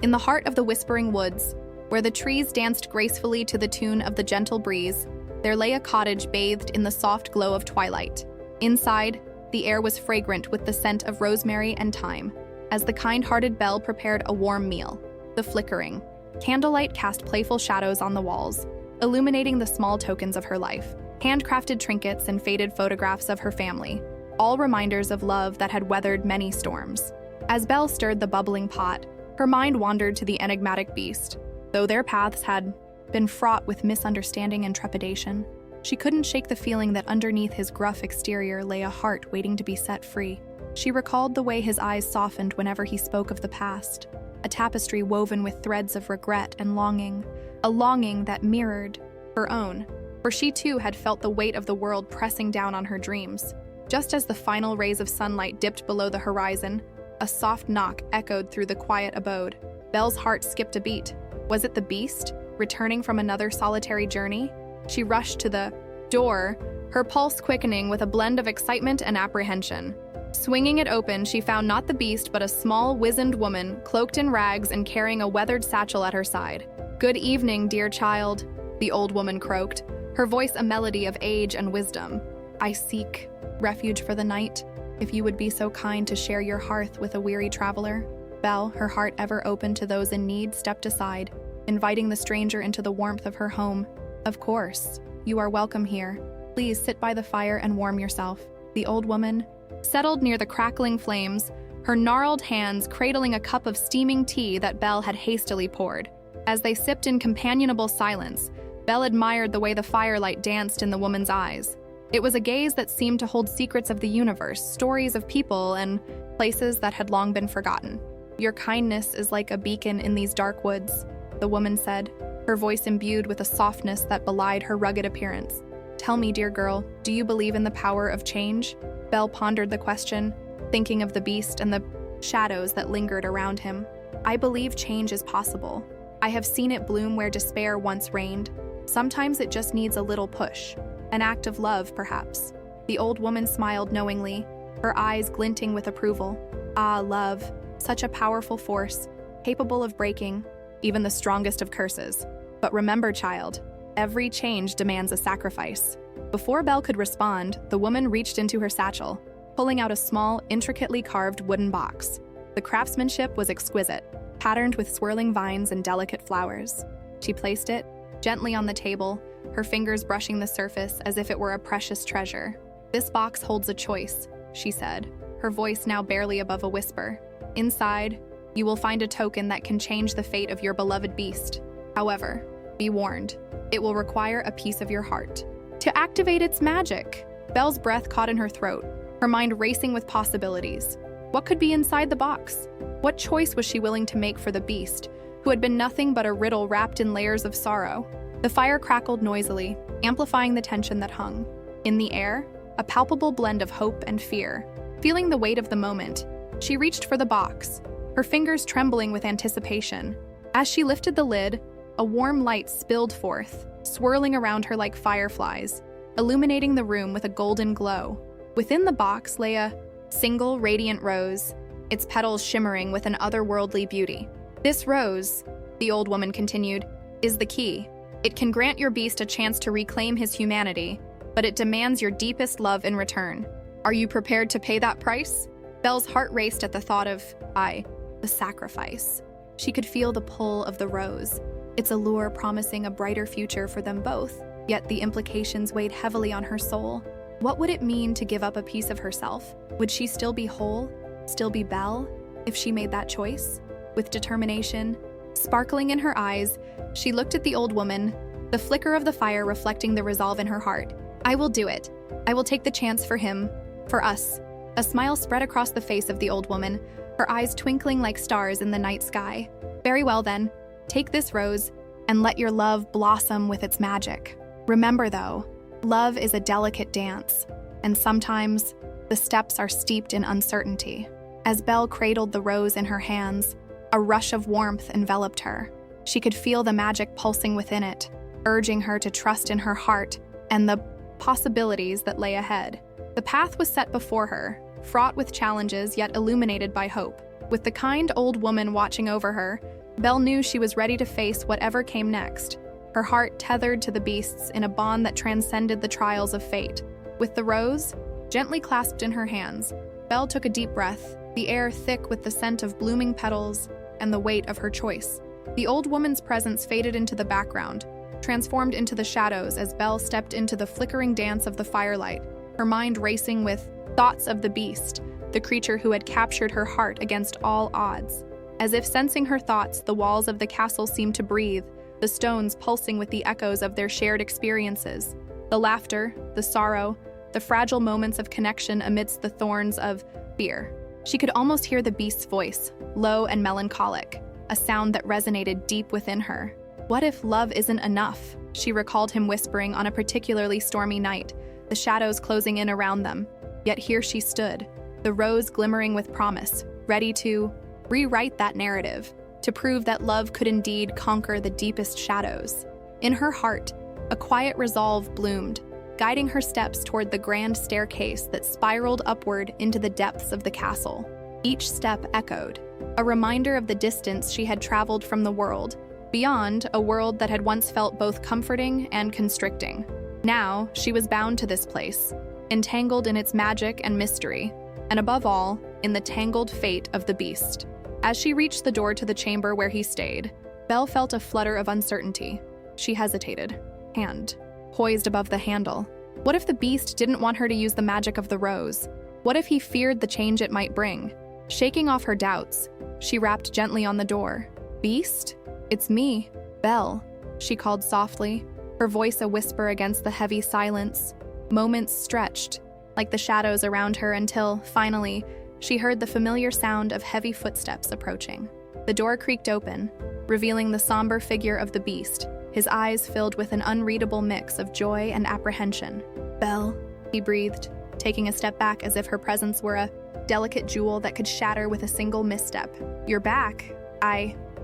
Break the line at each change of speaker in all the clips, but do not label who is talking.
In the heart of the whispering woods, where the trees danced gracefully to the tune of the gentle breeze, there lay a cottage bathed in the soft glow of twilight. Inside, the air was fragrant with the scent of rosemary and thyme, as the kind-hearted Belle prepared a warm meal. The flickering candlelight cast playful shadows on the walls, illuminating the small tokens of her life. Handcrafted trinkets and faded photographs of her family, all reminders of love that had weathered many storms. As Belle stirred the bubbling pot, her mind wandered to the enigmatic beast. Though their paths had been fraught with misunderstanding and trepidation, she couldn't shake the feeling that underneath his gruff exterior lay a heart waiting to be set free. She recalled the way his eyes softened whenever he spoke of the past, a tapestry woven with threads of regret and longing, a longing that mirrored her own, for she too had felt the weight of the world pressing down on her dreams. Just as the final rays of sunlight dipped below the horizon, a soft knock echoed through the quiet abode. Belle's heart skipped a beat. Was it the beast, returning from another solitary journey? She rushed to the door, her pulse quickening with a blend of excitement and apprehension. Swinging it open, she found not the beast but a small, wizened woman, cloaked in rags and carrying a weathered satchel at her side. "Good evening, dear child," the old woman croaked, her voice a melody of age and wisdom. "I seek refuge for the night, if you would be so kind to share your hearth with a weary traveler." Belle, her heart ever open to those in need, stepped aside, inviting the stranger into the warmth of her home. "Of course, you are welcome here. Please sit by the fire and warm yourself." The old woman settled near the crackling flames, her gnarled hands cradling a cup of steaming tea that Belle had hastily poured. As they sipped in companionable silence, Belle admired the way the firelight danced in the woman's eyes. It was a gaze that seemed to hold secrets of the universe, stories of people and places that had long been forgotten. "Your kindness is like a beacon in these dark woods," the woman said, her voice imbued with a softness that belied her rugged appearance. "Tell me, dear girl, do you believe in the power of change?" Belle pondered the question, thinking of the beast and the shadows that lingered around him. "I believe change is possible. I have seen it bloom where despair once reigned. Sometimes it just needs a little push. An act of love, perhaps." The old woman smiled knowingly, her eyes glinting with approval. "Ah, love, such a powerful force, capable of breaking even the strongest of curses. But remember, child, every change demands a sacrifice." Before Belle could respond, the woman reached into her satchel, pulling out a small, intricately carved wooden box. The craftsmanship was exquisite, patterned with swirling vines and delicate flowers. She placed it gently on the table, her fingers brushing the surface as if it were a precious treasure. "This box holds a choice," she said, her voice now barely above a whisper. "Inside, you will find a token that can change the fate of your beloved beast. However, be warned, it will require a piece of your heart to activate its magic." Belle's breath caught in her throat, her mind racing with possibilities. What could be inside the box? What choice was she willing to make for the beast, who had been nothing but a riddle wrapped in layers of sorrow? The fire crackled noisily, amplifying the tension that hung. In the air, a palpable blend of hope and fear. Feeling the weight of the moment, she reached for the box, her fingers trembling with anticipation. As she lifted the lid, a warm light spilled forth, swirling around her like fireflies, illuminating the room with a golden glow. Within the box lay a single radiant rose, its petals shimmering with an otherworldly beauty. "This rose," the old woman continued, "is the key. It can grant your beast a chance to reclaim his humanity, but it demands your deepest love in return. Are you prepared to pay that price?" Belle's heart raced at the thought of, the sacrifice. She could feel the pull of the rose, its allure promising a brighter future for them both, yet the implications weighed heavily on her soul. What would it mean to give up a piece of herself? Would she still be whole, still be Belle, if she made that choice? With determination sparkling in her eyes, she looked at the old woman, the flicker of the fire reflecting the resolve in her heart. "I will do it. I will take the chance for him, for us." A smile spread across the face of the old woman, her eyes twinkling like stars in the night sky. "Very well then, take this rose and let your love blossom with its magic. Remember though, love is a delicate dance, and sometimes the steps are steeped in uncertainty." As Belle cradled the rose in her hands, a rush of warmth enveloped her. She could feel the magic pulsing within it, urging her to trust in her heart and the possibilities that lay ahead. The path was set before her, fraught with challenges yet illuminated by hope. With the kind old woman watching over her, Belle knew she was ready to face whatever came next, her heart tethered to the beasts in a bond that transcended the trials of fate. With the rose gently clasped in her hands, Belle took a deep breath, the air thick with the scent of blooming petals and the weight of her choice. The old woman's presence faded into the background, transformed into the shadows as Belle stepped into the flickering dance of the firelight, her mind racing with thoughts of the beast, the creature who had captured her heart against all odds. As if sensing her thoughts, the walls of the castle seemed to breathe, the stones pulsing with the echoes of their shared experiences. The laughter, the sorrow, the fragile moments of connection amidst the thorns of fear. She could almost hear the beast's voice, low and melancholic, a sound that resonated deep within her. What if love isn't enough? She recalled him whispering on a particularly stormy night, the shadows closing in around them. Yet here she stood, the rose glimmering with promise, ready to rewrite that narrative, to prove that love could indeed conquer the deepest shadows. In her heart, a quiet resolve bloomed, guiding her steps toward the grand staircase that spiraled upward into the depths of the castle. Each step echoed, a reminder of the distance she had traveled from the world, beyond a world that had once felt both comforting and constricting. Now, she was bound to this place, entangled in its magic and mystery, and above all, in the tangled fate of the beast. As she reached the door to the chamber where he stayed, Belle felt a flutter of uncertainty. She hesitated, hand poised above the handle. What if the beast didn't want her to use the magic of the rose? What if he feared the change it might bring? Shaking off her doubts, she rapped gently on the door. "Beast? It's me, Belle," she called softly, her voice a whisper against the heavy silence. Moments stretched, like the shadows around her, until, finally, she heard the familiar sound of heavy footsteps approaching. The door creaked open, revealing the somber figure of the beast, his eyes filled with an unreadable mix of joy and apprehension. "Belle," he breathed, taking a step back as if her presence were a delicate jewel that could shatter with a single misstep. "You're back."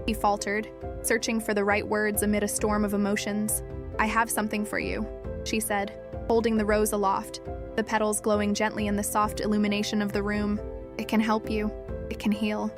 He faltered, searching for the right words amid a storm of emotions. "I have something for you," she said, holding the rose aloft, the petals glowing gently in the soft illumination of the room. "It can help you. It can heal.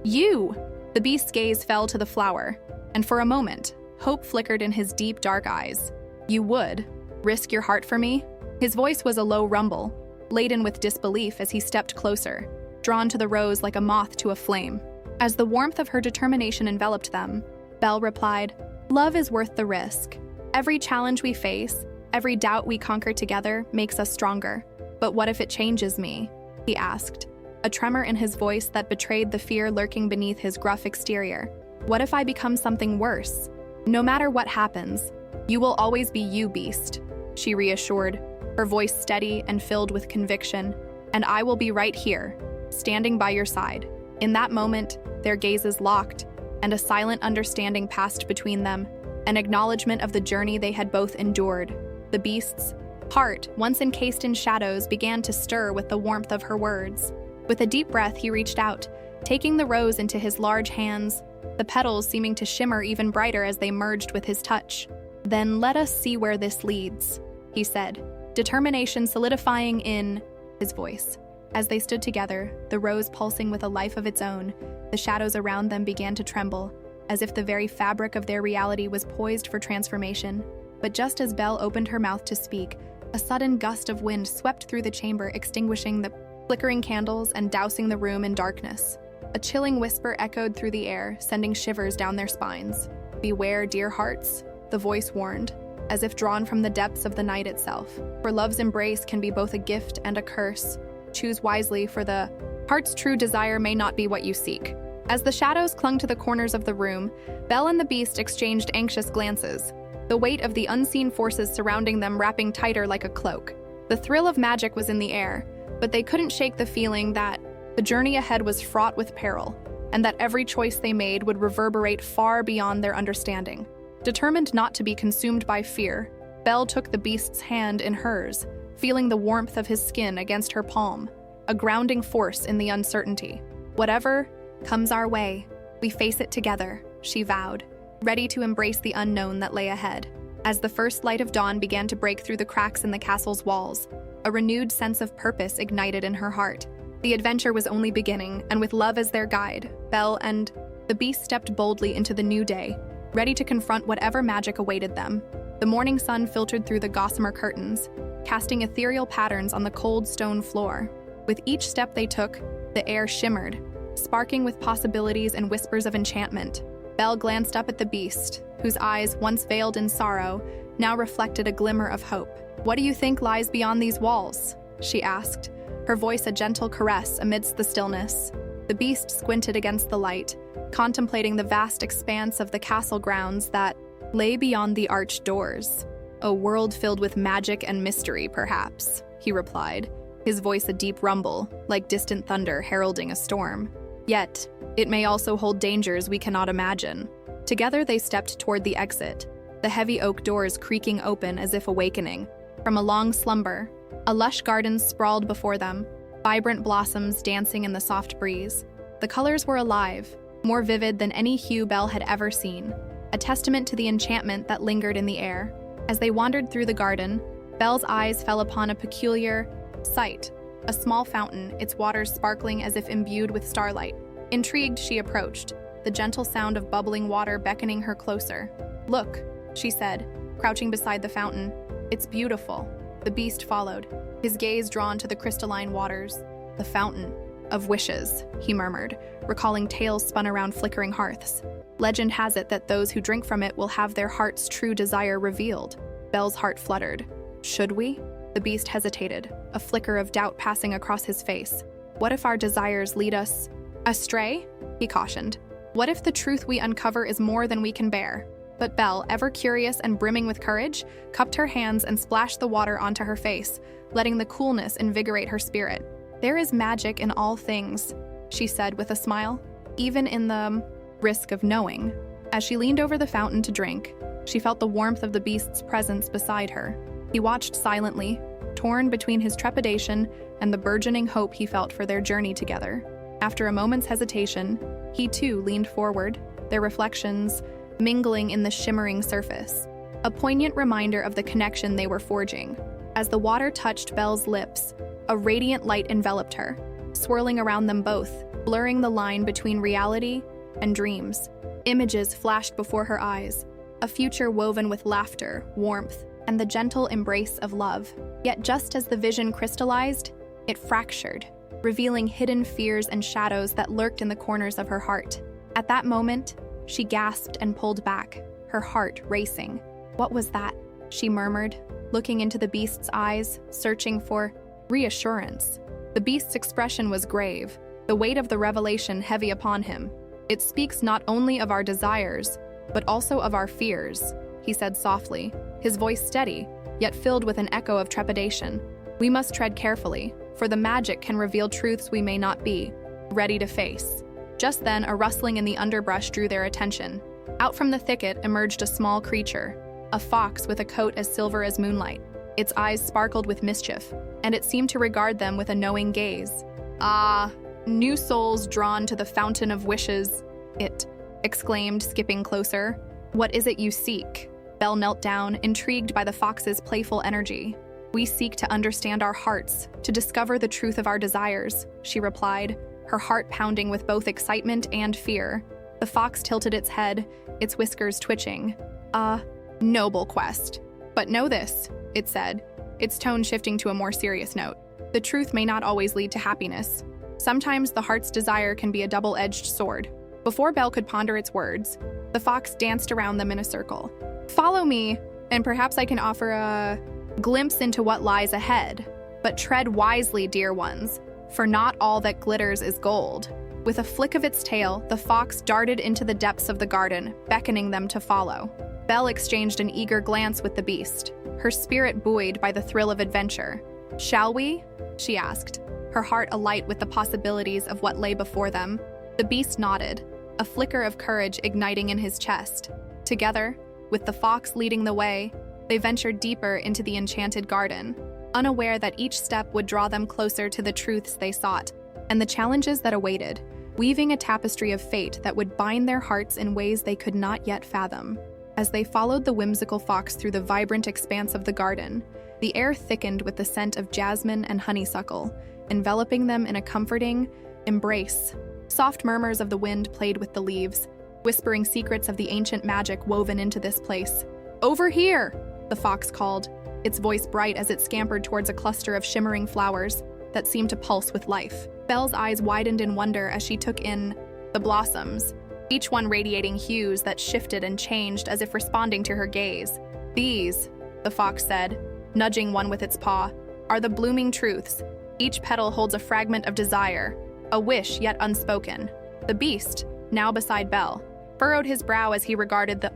You!" The beast's gaze fell to the flower, and for a moment, hope flickered in his deep, dark eyes. "You would risk your heart for me?" His voice was a low rumble, laden with disbelief as he stepped closer, drawn to the rose like a moth to a flame. As the warmth of her determination enveloped them, Belle replied, "Love is worth the risk. Every challenge we face, every doubt we conquer together makes us stronger. But what if it changes me?" he asked, a tremor in his voice that betrayed the fear lurking beneath his gruff exterior. "What if I become something worse? No matter what happens, you will always be you, beast," she reassured, her voice steady and filled with conviction. "And I will be right here, standing by your side." In that moment, their gazes locked, and a silent understanding passed between them, an acknowledgement of the journey they had both endured. The beast's heart, once encased in shadows, began to stir with the warmth of her words. With a deep breath, he reached out, taking the rose into his large hands, the petals seeming to shimmer even brighter as they merged with his touch. "Then let us see where this leads," he said, determination solidifying in his voice. As they stood together, the rose pulsing with a life of its own, the shadows around them began to tremble, as if the very fabric of their reality was poised for transformation. But just as Belle opened her mouth to speak, a sudden gust of wind swept through the chamber, extinguishing the flickering candles and dousing the room in darkness. A chilling whisper echoed through the air, sending shivers down their spines. "Beware, dear hearts," the voice warned, as if drawn from the depths of the night itself. "For love's embrace can be both a gift and a curse. Choose wisely, for the heart's true desire may not be what you seek." As the shadows clung to the corners of the room, Belle and the beast exchanged anxious glances, the weight of the unseen forces surrounding them wrapping tighter like a cloak. The thrill of magic was in the air, but they couldn't shake the feeling that the journey ahead was fraught with peril, and that every choice they made would reverberate far beyond their understanding. Determined not to be consumed by fear, Belle took the beast's hand in hers, feeling the warmth of his skin against her palm, a grounding force in the uncertainty. "Whatever comes our way, we face it together," she vowed, ready to embrace the unknown that lay ahead. As the first light of dawn began to break through the cracks in the castle's walls, a renewed sense of purpose ignited in her heart. The adventure was only beginning, and with love as their guide, Belle and The beasts stepped boldly into the new day, ready to confront whatever magic awaited them. The morning sun filtered through the gossamer curtains, casting ethereal patterns on the cold stone floor. With each step they took, the air shimmered, sparking with possibilities and whispers of enchantment. Belle glanced up at the beast, whose eyes, once veiled in sorrow, now reflected a glimmer of hope. "What do you think lies beyond these walls?" she asked, her voice a gentle caress amidst the stillness. The beast squinted against the light, contemplating the vast expanse of the castle grounds that lay beyond the arched doors. "A world filled with magic and mystery, perhaps," he replied, his voice a deep rumble, like distant thunder heralding a storm. "Yet, it may also hold dangers we cannot imagine." Together they stepped toward the exit, the heavy oak doors creaking open as if awakening. From a long slumber, a lush garden sprawled before them, vibrant blossoms dancing in the soft breeze. The colors were alive, more vivid than any hue Belle had ever seen, a testament to the enchantment that lingered in the air. As they wandered through the garden, Belle's eyes fell upon a peculiar sight, a small fountain, its waters sparkling as if imbued with starlight. Intrigued, she approached, the gentle sound of bubbling water beckoning her closer. "Look," she said, crouching beside the fountain. "It's beautiful." The beast followed, his gaze drawn to the crystalline waters. "The fountain of wishes," he murmured, recalling tales spun around flickering hearths. "Legend has it that those who drink from it will have their heart's true desire revealed." Belle's heart fluttered. "Should we?" The beast hesitated, a flicker of doubt passing across his face. "What if our desires lead us astray?" he cautioned. "What if the truth we uncover is more than we can bear?" But Belle, ever curious and brimming with courage, cupped her hands and splashed the water onto her face, letting the coolness invigorate her spirit. "There is magic in all things," she said with a smile, "even in the risk of knowing." As she leaned over the fountain to drink, she felt the warmth of the beast's presence beside her. He watched silently, torn between his trepidation and the burgeoning hope he felt for their journey together. After a moment's hesitation, he too leaned forward, their reflections mingling in the shimmering surface, a poignant reminder of the connection they were forging. As the water touched Belle's lips, a radiant light enveloped her, swirling around them both, blurring the line between reality and dreams. Images flashed before her eyes, a future woven with laughter, warmth, and the gentle embrace of love. Yet just as the vision crystallized, it fractured, revealing hidden fears and shadows that lurked in the corners of her heart. At that moment, she gasped and pulled back, her heart racing. "What was that?" she murmured, looking into the beast's eyes, searching for reassurance. The beast's expression was grave, the weight of the revelation heavy upon him. "It speaks not only of our desires, but also of our fears," he said softly, his voice steady, yet filled with an echo of trepidation. "We must tread carefully, for the magic can reveal truths we may not be ready to face." Just then, a rustling in the underbrush drew their attention. Out from the thicket emerged a small creature, a fox with a coat as silver as moonlight. Its eyes sparkled with mischief, and it seemed to regard them with a knowing gaze. "Ah, new souls drawn to the fountain of wishes," it exclaimed, skipping closer. "What is it you seek?" Belle knelt down, intrigued by the fox's playful energy. "We seek to understand our hearts, to discover the truth of our desires," she replied, her heart pounding with both excitement and fear. The fox tilted its head, its whiskers twitching. "A noble quest. But know this," it said, its tone shifting to a more serious note. "The truth may not always lead to happiness. Sometimes the heart's desire can be a double-edged sword." Before Belle could ponder its words, the fox danced around them in a circle. "Follow me, and perhaps I can offer a glimpse into what lies ahead. But tread wisely, dear ones, for not all that glitters is gold." With a flick of its tail, the fox darted into the depths of the garden, beckoning them to follow. Belle exchanged an eager glance with the beast, her spirit buoyed by the thrill of adventure. "Shall we?" she asked, her heart alight with the possibilities of what lay before them. The beast nodded, a flicker of courage igniting in his chest. Together, with the fox leading the way, they ventured deeper into the enchanted garden, unaware that each step would draw them closer to the truths they sought and the challenges that awaited, weaving a tapestry of fate that would bind their hearts in ways they could not yet fathom. As they followed the whimsical fox through the vibrant expanse of the garden, the air thickened with the scent of jasmine and honeysuckle, enveloping them in a comforting embrace. Soft murmurs of the wind played with the leaves, whispering secrets of the ancient magic woven into this place. "Over here!" the fox called, its voice bright as it scampered towards a cluster of shimmering flowers that seemed to pulse with life. Belle's eyes widened in wonder as she took in the blossoms, each one radiating hues that shifted and changed as if responding to her gaze. "These," the fox said, nudging one with its paw, "are the blooming truths. Each petal holds a fragment of desire, a wish yet unspoken." The beast, now beside Belle, furrowed his brow as he regarded the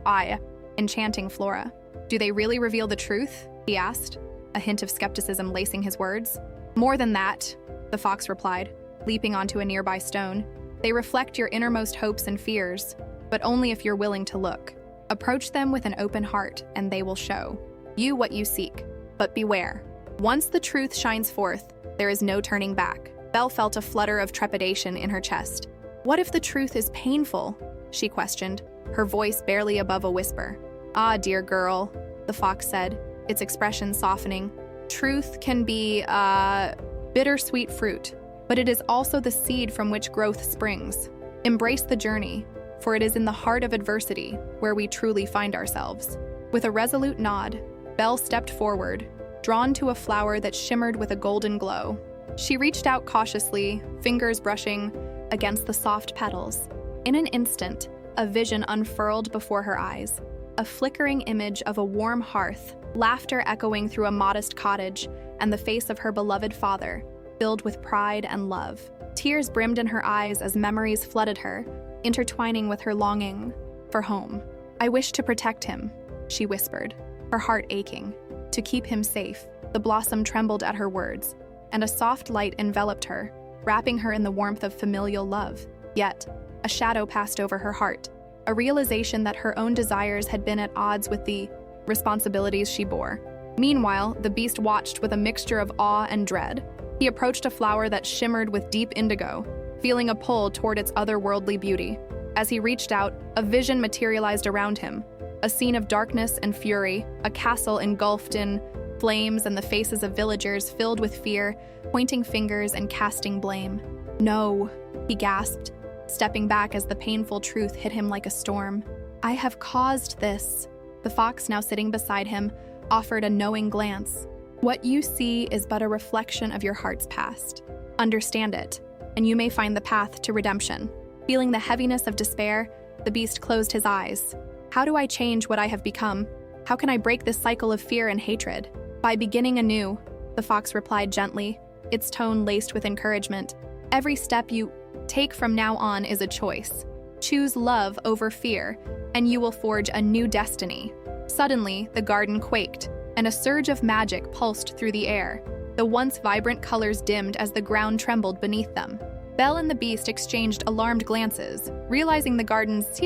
enchanting flora. "Do they really reveal the truth?" he asked, a hint of skepticism lacing his words. "More than that," the fox replied, leaping onto a nearby stone. "They reflect your innermost hopes and fears, but only if you're willing to look. Approach them with an open heart, and they will show you what you seek. But beware. Once the truth shines forth, there is no turning back." Belle felt a flutter of trepidation in her chest. "What if the truth is painful?" she questioned, her voice barely above a whisper. "Ah, dear girl," the fox said, its expression softening. "Truth can be, bittersweet fruit, but it is also the seed from which growth springs. Embrace the journey, for it is in the heart of adversity where we truly find ourselves." With a resolute nod, Belle stepped forward, drawn to a flower that shimmered with a golden glow. She reached out cautiously, fingers brushing against the soft petals. In an instant, a vision unfurled before her eyes, a flickering image of a warm hearth, laughter echoing through a modest cottage, and the face of her beloved father, filled with pride and love. Tears brimmed in her eyes as memories flooded her, intertwining with her longing for home. "I wish to protect him," she whispered, her heart aching. To keep him safe. The blossom trembled at her words, and a soft light enveloped her, wrapping her in the warmth of familial love. Yet, a shadow passed over her heart, a realization that her own desires had been at odds with the responsibilities she bore. Meanwhile, the beast watched with a mixture of awe and dread. He approached a flower that shimmered with deep indigo, feeling a pull toward its otherworldly beauty. As he reached out, a vision materialized around him, a scene of darkness and fury, a castle engulfed in flames and the faces of villagers filled with fear, pointing fingers and casting blame. "No," he gasped, stepping back as the painful truth hit him like a storm. "I have caused this." The fox, now sitting beside him, offered a knowing glance. "What you see is but a reflection of your heart's past. Understand it, and you may find the path to redemption." Feeling the heaviness of despair, the beast closed his eyes. "How do I change what I have become? How can I break this cycle of fear and hatred?" "By beginning anew," the fox replied gently, its tone laced with encouragement. "Every step you take from now on is a choice. Choose love over fear, and you will forge a new destiny." Suddenly, the garden quaked, and a surge of magic pulsed through the air. The once vibrant colors dimmed as the ground trembled beneath them. Belle and the beast exchanged alarmed glances, realizing the garden's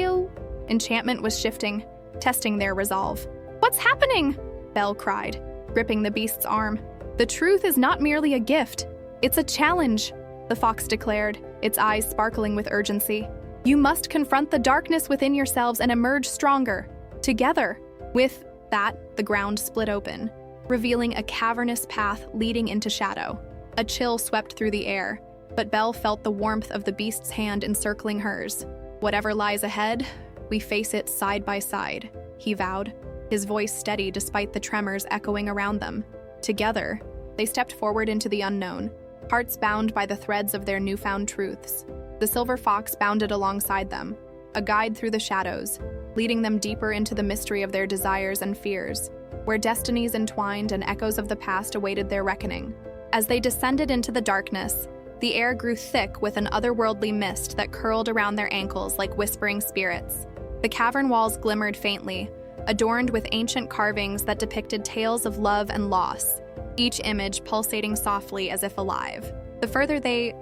enchantment was shifting, testing their resolve. "What's happening?" Belle cried, gripping the beast's arm. "The truth is not merely a gift, it's a challenge," the fox declared, its eyes sparkling with urgency. "You must confront the darkness within yourselves and emerge stronger, together." With that, the ground split open, revealing a cavernous path leading into shadow. A chill swept through the air, but Belle felt the warmth of the beast's hand encircling hers. "Whatever lies ahead, we face it side by side," he vowed, his voice steady despite the tremors echoing around them. Together, they stepped forward into the unknown, hearts bound by the threads of their newfound truths. The silver fox bounded alongside them, a guide through the shadows, leading them deeper into the mystery of their desires and fears, where destinies entwined and echoes of the past awaited their reckoning. As they descended into the darkness, the air grew thick with an otherworldly mist that curled around their ankles like whispering spirits. The cavern walls glimmered faintly, adorned with ancient carvings that depicted tales of love and loss, each image pulsating softly as if alive. The further they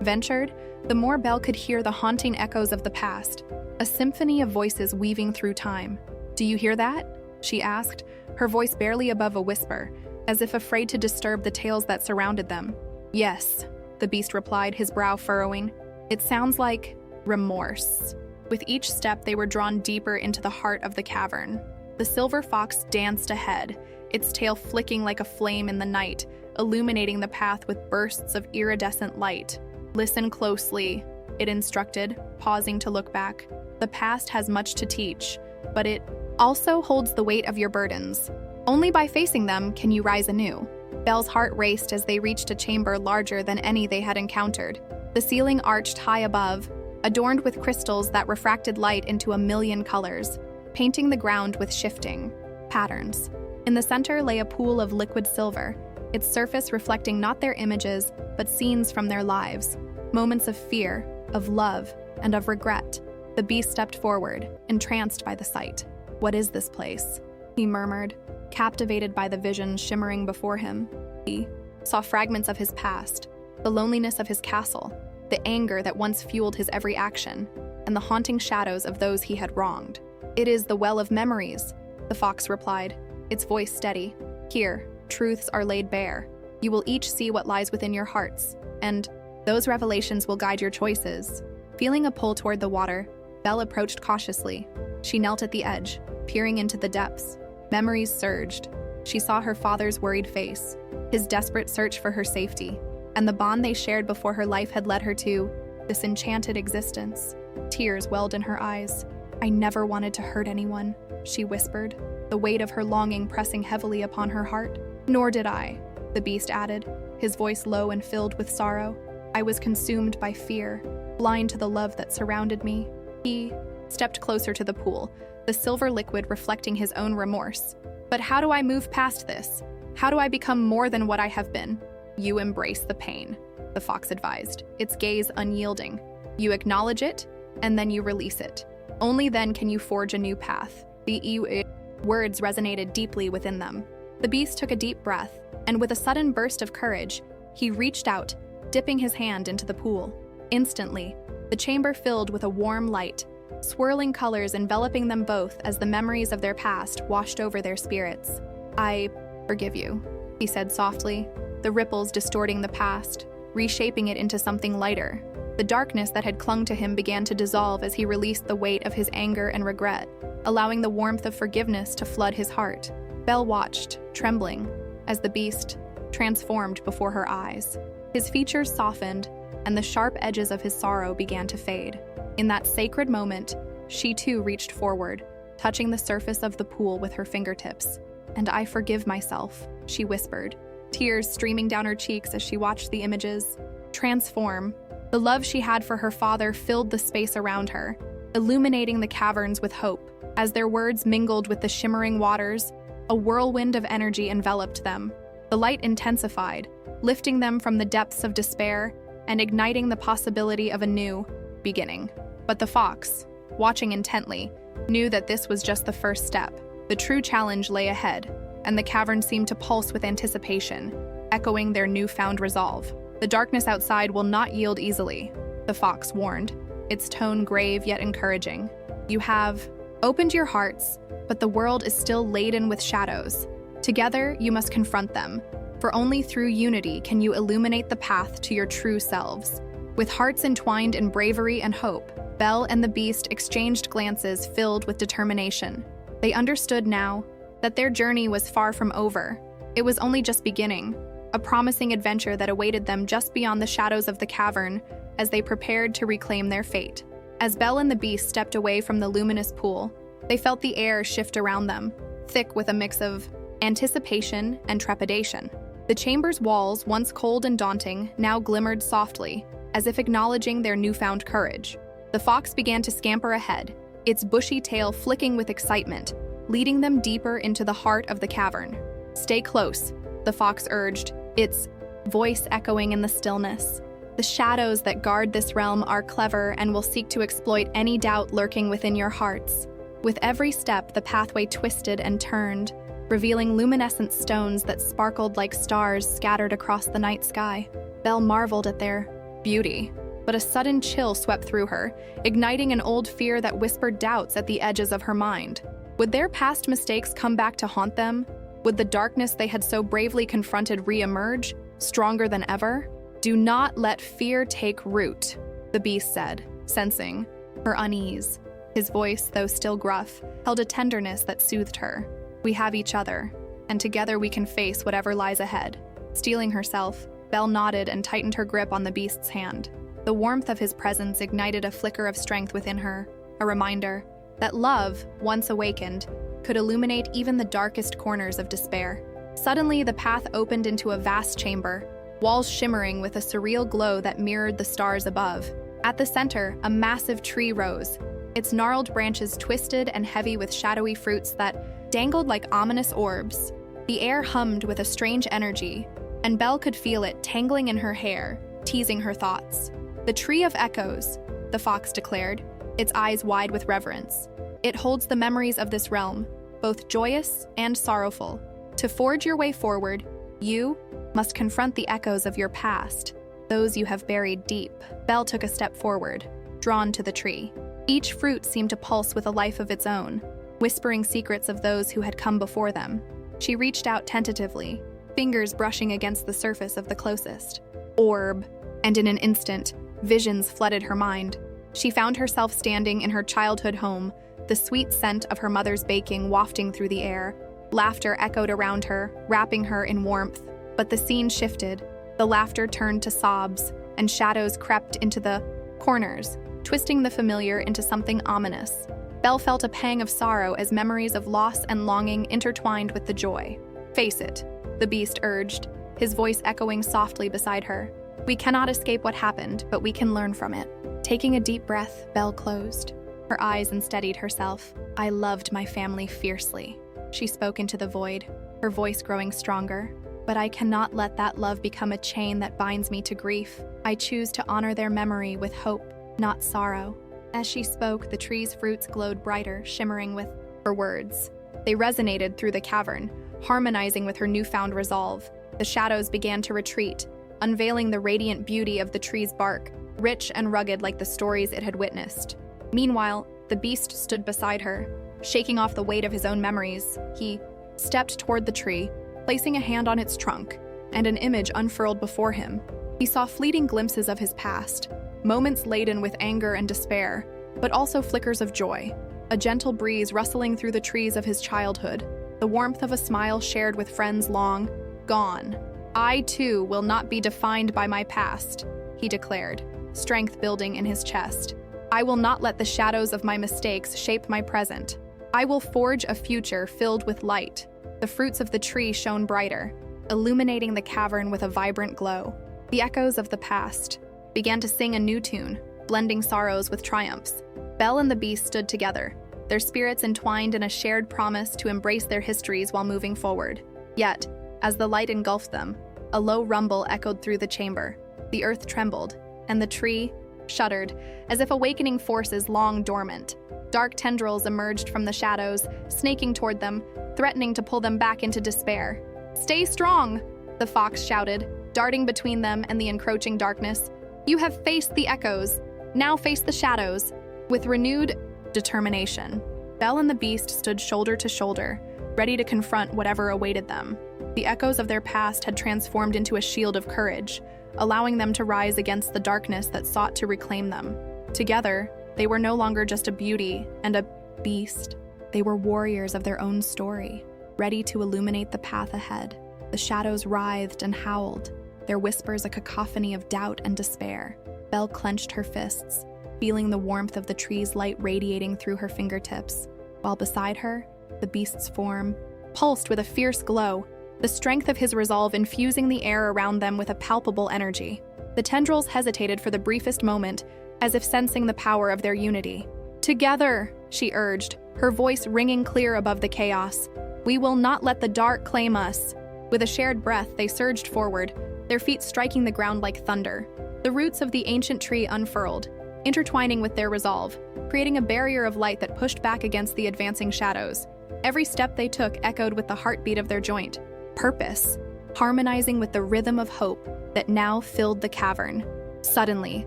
ventured, the more Belle could hear the haunting echoes of the past, a symphony of voices weaving through time. "Do you hear that?" she asked, her voice barely above a whisper, as if afraid to disturb the tales that surrounded them. "Yes," the beast replied, his brow furrowing. "It sounds like remorse." With each step, they were drawn deeper into the heart of the cavern. The silver fox danced ahead, its tail flicking like a flame in the night, illuminating the path with bursts of iridescent light. "Listen closely," it instructed, pausing to look back. The past has much to teach, but it also holds the weight of your burdens. Only by facing them can you rise anew. Belle's heart raced as they reached a chamber larger than any they had encountered. The ceiling arched high above, adorned with crystals that refracted light into a million colors, painting the ground with shifting patterns. In the center lay a pool of liquid silver, its surface reflecting not their images, but scenes from their lives, moments of fear, of love, and of regret. The beast stepped forward, entranced by the sight. "What is this place?" he murmured, captivated by the vision shimmering before him. He saw fragments of his past, the loneliness of his castle, the anger that once fueled his every action, and the haunting shadows of those he had wronged. "It is the well of memories," the fox replied, its voice steady. "Here, truths are laid bare. You will each see what lies within your hearts, and those revelations will guide your choices." Feeling a pull toward the water, Belle approached cautiously. She knelt at the edge, peering into the depths. Memories surged. She saw her father's worried face, his desperate search for her safety, and the bond they shared before her life had led her to this enchanted existence. Tears welled in her eyes. "I never wanted to hurt anyone," she whispered, the weight of her longing pressing heavily upon her heart. "Nor did I," the beast added, his voice low and filled with sorrow. "I was consumed by fear, blind to the love that surrounded me." He stepped closer to the pool, the silver liquid reflecting his own remorse. "But how do I move past this? How do I become more than what I have been?" "You embrace the pain," the fox advised, its gaze unyielding. "You acknowledge it, and then you release it. Only then can you forge a new path." The words resonated deeply within them. The beast took a deep breath, and with a sudden burst of courage, he reached out, dipping his hand into the pool. Instantly, the chamber filled with a warm light, swirling colors enveloping them both as the memories of their past washed over their spirits. "I forgive you," he said softly, the ripples distorting the past, reshaping it into something lighter. The darkness that had clung to him began to dissolve as he released the weight of his anger and regret, allowing the warmth of forgiveness to flood his heart. Belle watched, trembling, as the beast transformed before her eyes. His features softened, and the sharp edges of his sorrow began to fade. In that sacred moment, she too reached forward, touching the surface of the pool with her fingertips. "And I forgive myself," she whispered, tears streaming down her cheeks as she watched the images transform. The love she had for her father filled the space around her, illuminating the caverns with hope. As their words mingled with the shimmering waters, a whirlwind of energy enveloped them. The light intensified, lifting them from the depths of despair and igniting the possibility of a new beginning. But the fox, watching intently, knew that this was just the first step. The true challenge lay ahead, and the cavern seemed to pulse with anticipation, echoing their newfound resolve. "The darkness outside will not yield easily," the fox warned, its tone grave yet encouraging. "You have opened your hearts, but the world is still laden with shadows. Together, you must confront them, for only through unity can you illuminate the path to your true selves." With hearts entwined in bravery and hope, Belle and the beast exchanged glances filled with determination. They understood now that their journey was far from over. It was only just beginning, a promising adventure that awaited them just beyond the shadows of the cavern as they prepared to reclaim their fate. As Belle and the beast stepped away from the luminous pool, they felt the air shift around them, thick with a mix of anticipation and trepidation. The chamber's walls, once cold and daunting, now glimmered softly, as if acknowledging their newfound courage. The fox began to scamper ahead, its bushy tail flicking with excitement, leading them deeper into the heart of the cavern. "Stay close," the fox urged, its voice echoing in the stillness. "The shadows that guard this realm are clever and will seek to exploit any doubt lurking within your hearts." With every step, the pathway twisted and turned, revealing luminescent stones that sparkled like stars scattered across the night sky. Belle marveled at their beauty, but a sudden chill swept through her, igniting an old fear that whispered doubts at the edges of her mind. Would their past mistakes come back to haunt them? Would the darkness they had so bravely confronted re-emerge, stronger than ever? "Do not let fear take root," the beast said, sensing her unease. His voice, though still gruff, held a tenderness that soothed her. "We have each other, and together we can face whatever lies ahead." Steeling herself, Belle nodded and tightened her grip on the beast's hand. The warmth of his presence ignited a flicker of strength within her, a reminder that love, once awakened, could illuminate even the darkest corners of despair. Suddenly, the path opened into a vast chamber, walls shimmering with a surreal glow that mirrored the stars above. At the center, a massive tree rose, its gnarled branches twisted and heavy with shadowy fruits that dangled like ominous orbs. The air hummed with a strange energy, and Belle could feel it tangling in her hair, teasing her thoughts. "The Tree of Echoes," the fox declared, its eyes wide with reverence. "It holds the memories of this realm, both joyous and sorrowful. To forge your way forward, you must confront the echoes of your past, those you have buried deep." Belle took a step forward, drawn to the tree. Each fruit seemed to pulse with a life of its own, whispering secrets of those who had come before them. She reached out tentatively, fingers brushing against the surface of the closest orb, and in an instant, visions flooded her mind. She found herself standing in her childhood home, the sweet scent of her mother's baking wafting through the air. Laughter echoed around her, wrapping her in warmth. But the scene shifted. The laughter turned to sobs, and shadows crept into the corners, twisting the familiar into something ominous. Belle felt a pang of sorrow as memories of loss and longing intertwined with the joy. "Face it," the beast urged, his voice echoing softly beside her. "We cannot escape what happened, but we can learn from it." Taking a deep breath, Belle closed her eyes and steadied herself. "I loved my family fiercely," she spoke into the void, her voice growing stronger. "But I cannot let that love become a chain that binds me to grief. I choose to honor their memory with hope, not sorrow." As she spoke, the tree's fruits glowed brighter, shimmering with her words. They resonated through the cavern, harmonizing with her newfound resolve. The shadows began to retreat, unveiling the radiant beauty of the tree's bark, rich and rugged like the stories it had witnessed. Meanwhile, the beast stood beside her, shaking off the weight of his own memories. He stepped toward the tree, placing a hand on its trunk, and an image unfurled before him. He saw fleeting glimpses of his past, moments laden with anger and despair, but also flickers of joy. A gentle breeze rustling through the trees of his childhood, the warmth of a smile shared with friends long gone. "I, too, will not be defined by my past," he declared, strength building in his chest. "I will not let the shadows of my mistakes shape my present. I will forge a future filled with light." The fruits of the tree shone brighter, illuminating the cavern with a vibrant glow. The echoes of the past began to sing a new tune, blending sorrows with triumphs. Belle and the beast stood together, their spirits entwined in a shared promise to embrace their histories while moving forward. Yet, as the light engulfed them, a low rumble echoed through the chamber. The earth trembled, and the tree shuddered, as if awakening forces long dormant. Dark tendrils emerged from the shadows, snaking toward them, threatening to pull them back into despair. "Stay strong!" the fox shouted, darting between them and the encroaching darkness. "You have faced the echoes. Now face the shadows." With renewed determination, Belle and the beast stood shoulder to shoulder, ready to confront whatever awaited them. The echoes of their past had transformed into a shield of courage, allowing them to rise against the darkness that sought to reclaim them. Together, they were no longer just a beauty and a beast. They were warriors of their own story, ready to illuminate the path ahead. The shadows writhed and howled, their whispers a cacophony of doubt and despair. Belle clenched her fists, feeling the warmth of the tree's light radiating through her fingertips, while beside her, the beast's form pulsed with a fierce glow, the strength of his resolve infusing the air around them with a palpable energy. The tendrils hesitated for the briefest moment, as if sensing the power of their unity. "Together," she urged, her voice ringing clear above the chaos. "We will not let the dark claim us." With a shared breath, they surged forward, their feet striking the ground like thunder. The roots of the ancient tree unfurled, intertwining with their resolve, creating a barrier of light that pushed back against the advancing shadows. Every step they took echoed with the heartbeat of their joint purpose, harmonizing with the rhythm of hope that now filled the cavern. Suddenly,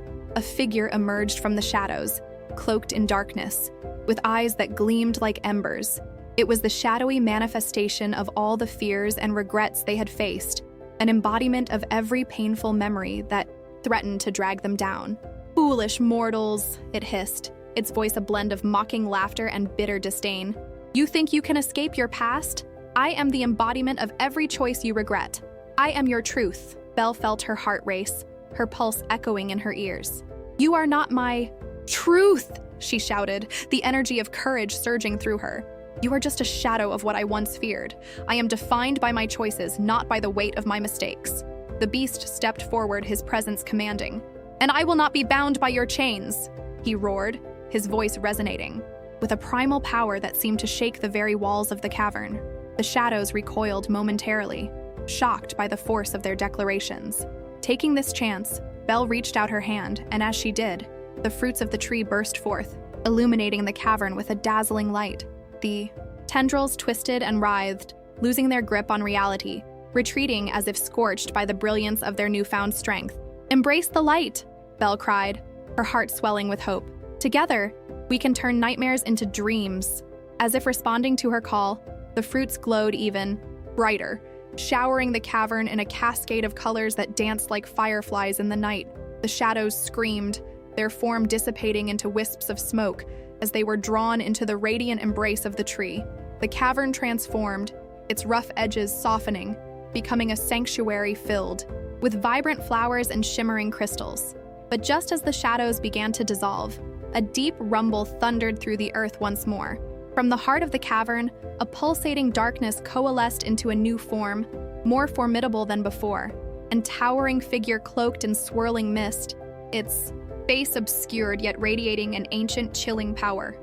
a figure emerged from the shadows, cloaked in darkness, with eyes that gleamed like embers. It was the shadowy manifestation of all the fears and regrets they had faced, an embodiment of every painful memory that threatened to drag them down. "Foolish mortals," it hissed, its voice a blend of mocking laughter and bitter disdain. "You think you can escape your past? I am the embodiment of every choice you regret. I am your truth." Belle felt her heart race, her pulse echoing in her ears. You are not my truth, she shouted, the energy of courage surging through her. You are just a shadow of what I once feared. I am defined by my choices, not by the weight of my mistakes. The beast stepped forward, his presence commanding. And I will not be bound by your chains, he roared, his voice resonating. With a primal power that seemed to shake the very walls of the cavern, the shadows recoiled momentarily, shocked by the force of their declarations. Taking this chance, Belle reached out her hand, and as she did, the fruits of the tree burst forth, illuminating the cavern with a dazzling light. The tendrils twisted and writhed, losing their grip on reality, retreating as if scorched by the brilliance of their newfound strength. "Embrace the light," Belle cried, her heart swelling with hope. "Together, we can turn nightmares into dreams." As if responding to her call, the fruits glowed even brighter, showering the cavern in a cascade of colors that danced like fireflies in the night. The shadows screamed, their form dissipating into wisps of smoke as they were drawn into the radiant embrace of the tree. The cavern transformed, its rough edges softening, becoming a sanctuary filled with vibrant flowers and shimmering crystals. But just as the shadows began to dissolve, a deep rumble thundered through the earth once more. From the heart of the cavern, a pulsating darkness coalesced into a new form, more formidable than before. An towering figure cloaked in swirling mist, its face obscured yet radiating an ancient, chilling power.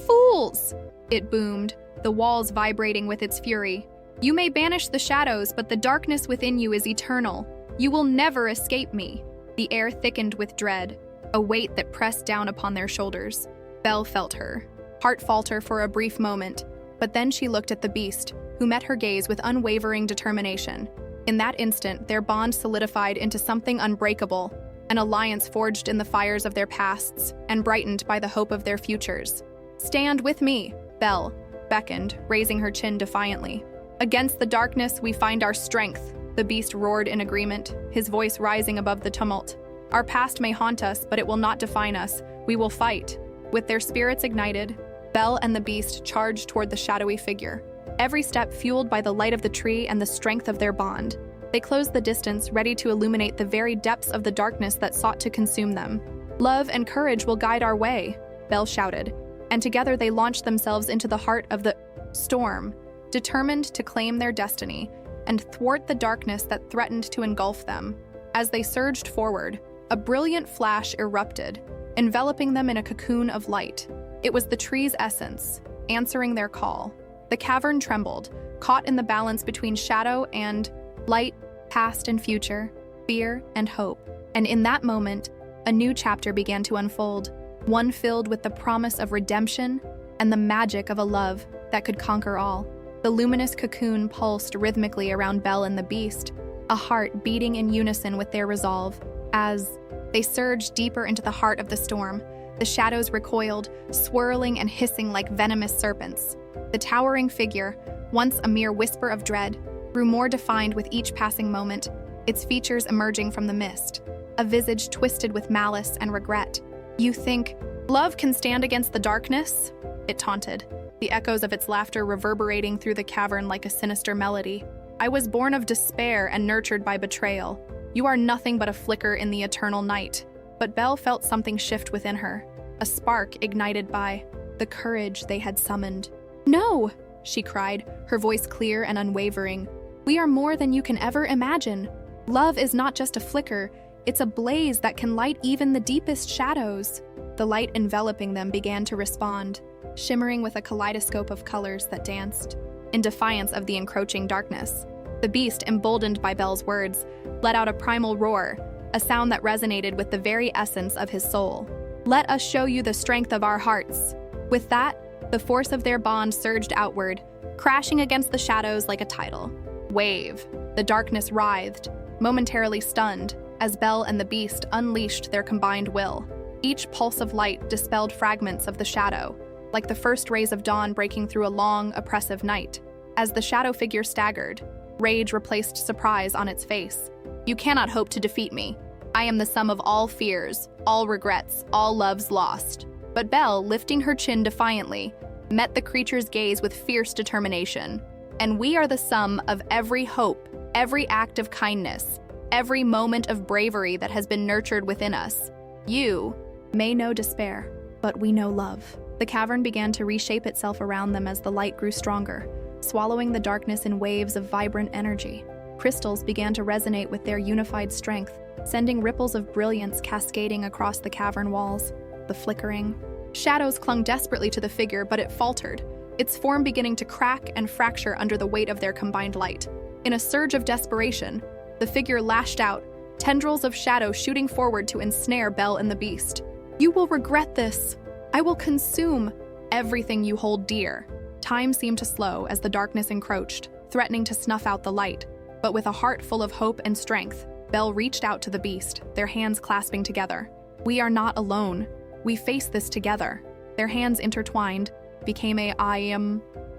"Fools!" it boomed, the walls vibrating with its fury. "You may banish the shadows, but the darkness within you is eternal. You will never escape me." The air thickened with dread, a weight that pressed down upon their shoulders. Belle felt her heart falter for a brief moment, but then she looked at the beast, who met her gaze with unwavering determination. In that instant, their bond solidified into something unbreakable, an alliance forged in the fires of their pasts and brightened by the hope of their futures. "Stand with me," Belle beckoned, raising her chin defiantly. "Against the darkness, we find our strength," the beast roared in agreement, his voice rising above the tumult. "Our past may haunt us, but it will not define us. We will fight." With their spirits ignited, Belle and the beast charged toward the shadowy figure, every step fueled by the light of the tree and the strength of their bond. They closed the distance, ready to illuminate the very depths of the darkness that sought to consume them. "Love and courage will guide our way," Belle shouted, and together they launched themselves into the heart of the storm, determined to claim their destiny and thwart the darkness that threatened to engulf them. As they surged forward, a brilliant flash erupted, enveloping them in a cocoon of light. It was the tree's essence, answering their call. The cavern trembled, caught in the balance between shadow and light, past and future, fear and hope. And in that moment, a new chapter began to unfold, one filled with the promise of redemption and the magic of a love that could conquer all. The luminous cocoon pulsed rhythmically around Belle and the beast, a heart beating in unison with their resolve. As they surged deeper into the heart of the storm, the shadows recoiled, swirling and hissing like venomous serpents. The towering figure, once a mere whisper of dread, grew more defined with each passing moment, its features emerging from the mist, a visage twisted with malice and regret. "You think love can stand against the darkness?" it taunted, the echoes of its laughter reverberating through the cavern like a sinister melody. "I was born of despair and nurtured by betrayal. You are nothing but a flicker in the eternal night." But Belle felt something shift within her, a spark ignited by the courage they had summoned. "No!" she cried, her voice clear and unwavering. "We are more than you can ever imagine. Love is not just a flicker, it's a blaze that can light even the deepest shadows." The light enveloping them began to respond, shimmering with a kaleidoscope of colors that danced, in defiance of the encroaching darkness. The beast, emboldened by Belle's words, let out a primal roar, a sound that resonated with the very essence of his soul. "Let us show you the strength of our hearts." With that, the force of their bond surged outward, crashing against the shadows like a tidal wave. The darkness writhed, momentarily stunned, as Belle and the beast unleashed their combined will. Each pulse of light dispelled fragments of the shadow, like the first rays of dawn breaking through a long, oppressive night. As the shadow figure staggered, rage replaced surprise on its face. "You cannot hope to defeat me. I am the sum of all fears, all regrets, all loves lost." But Belle, lifting her chin defiantly, met the creature's gaze with fierce determination. "And we are the sum of every hope, every act of kindness, every moment of bravery that has been nurtured within us. You May know despair, but we know love. The cavern began to reshape itself around them as the light grew stronger, swallowing the darkness in waves of vibrant energy. Crystals began to resonate with their unified strength, sending ripples of brilliance cascading across the cavern walls. The flickering shadows clung desperately to the figure, but it faltered, its form beginning to crack and fracture under the weight of their combined light. In a surge of desperation, the figure lashed out, tendrils of shadow shooting forward to ensnare Belle and the Beast. "You will regret this. I will consume everything you hold dear." Time seemed to slow as the darkness encroached, threatening to snuff out the light. But with a heart full of hope and strength, Belle reached out to the Beast, their hands clasping together. "We are not alone. We face this together." Their hands intertwined, became a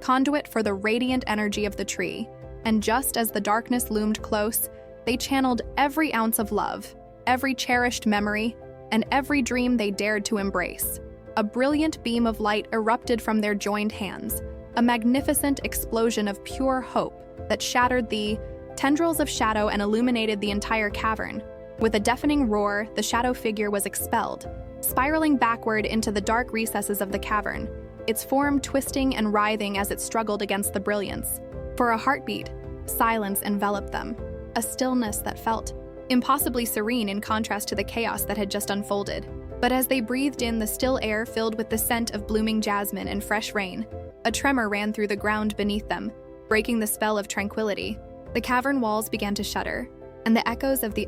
conduit for the radiant energy of the tree, and just as the darkness loomed close, they channeled every ounce of love, every cherished memory, and every dream they dared to embrace. A brilliant beam of light erupted from their joined hands, a magnificent explosion of pure hope that shattered the tendrils of shadow and illuminated the entire cavern. With a deafening roar, the shadow figure was expelled, spiraling backward into the dark recesses of the cavern, its form twisting and writhing as it struggled against the brilliance. For a heartbeat, silence enveloped them, a stillness that felt impossibly serene in contrast to the chaos that had just unfolded. But as they breathed in the still air filled with the scent of blooming jasmine and fresh rain, a tremor ran through the ground beneath them, breaking the spell of tranquility. The cavern walls began to shudder, and the echoes of the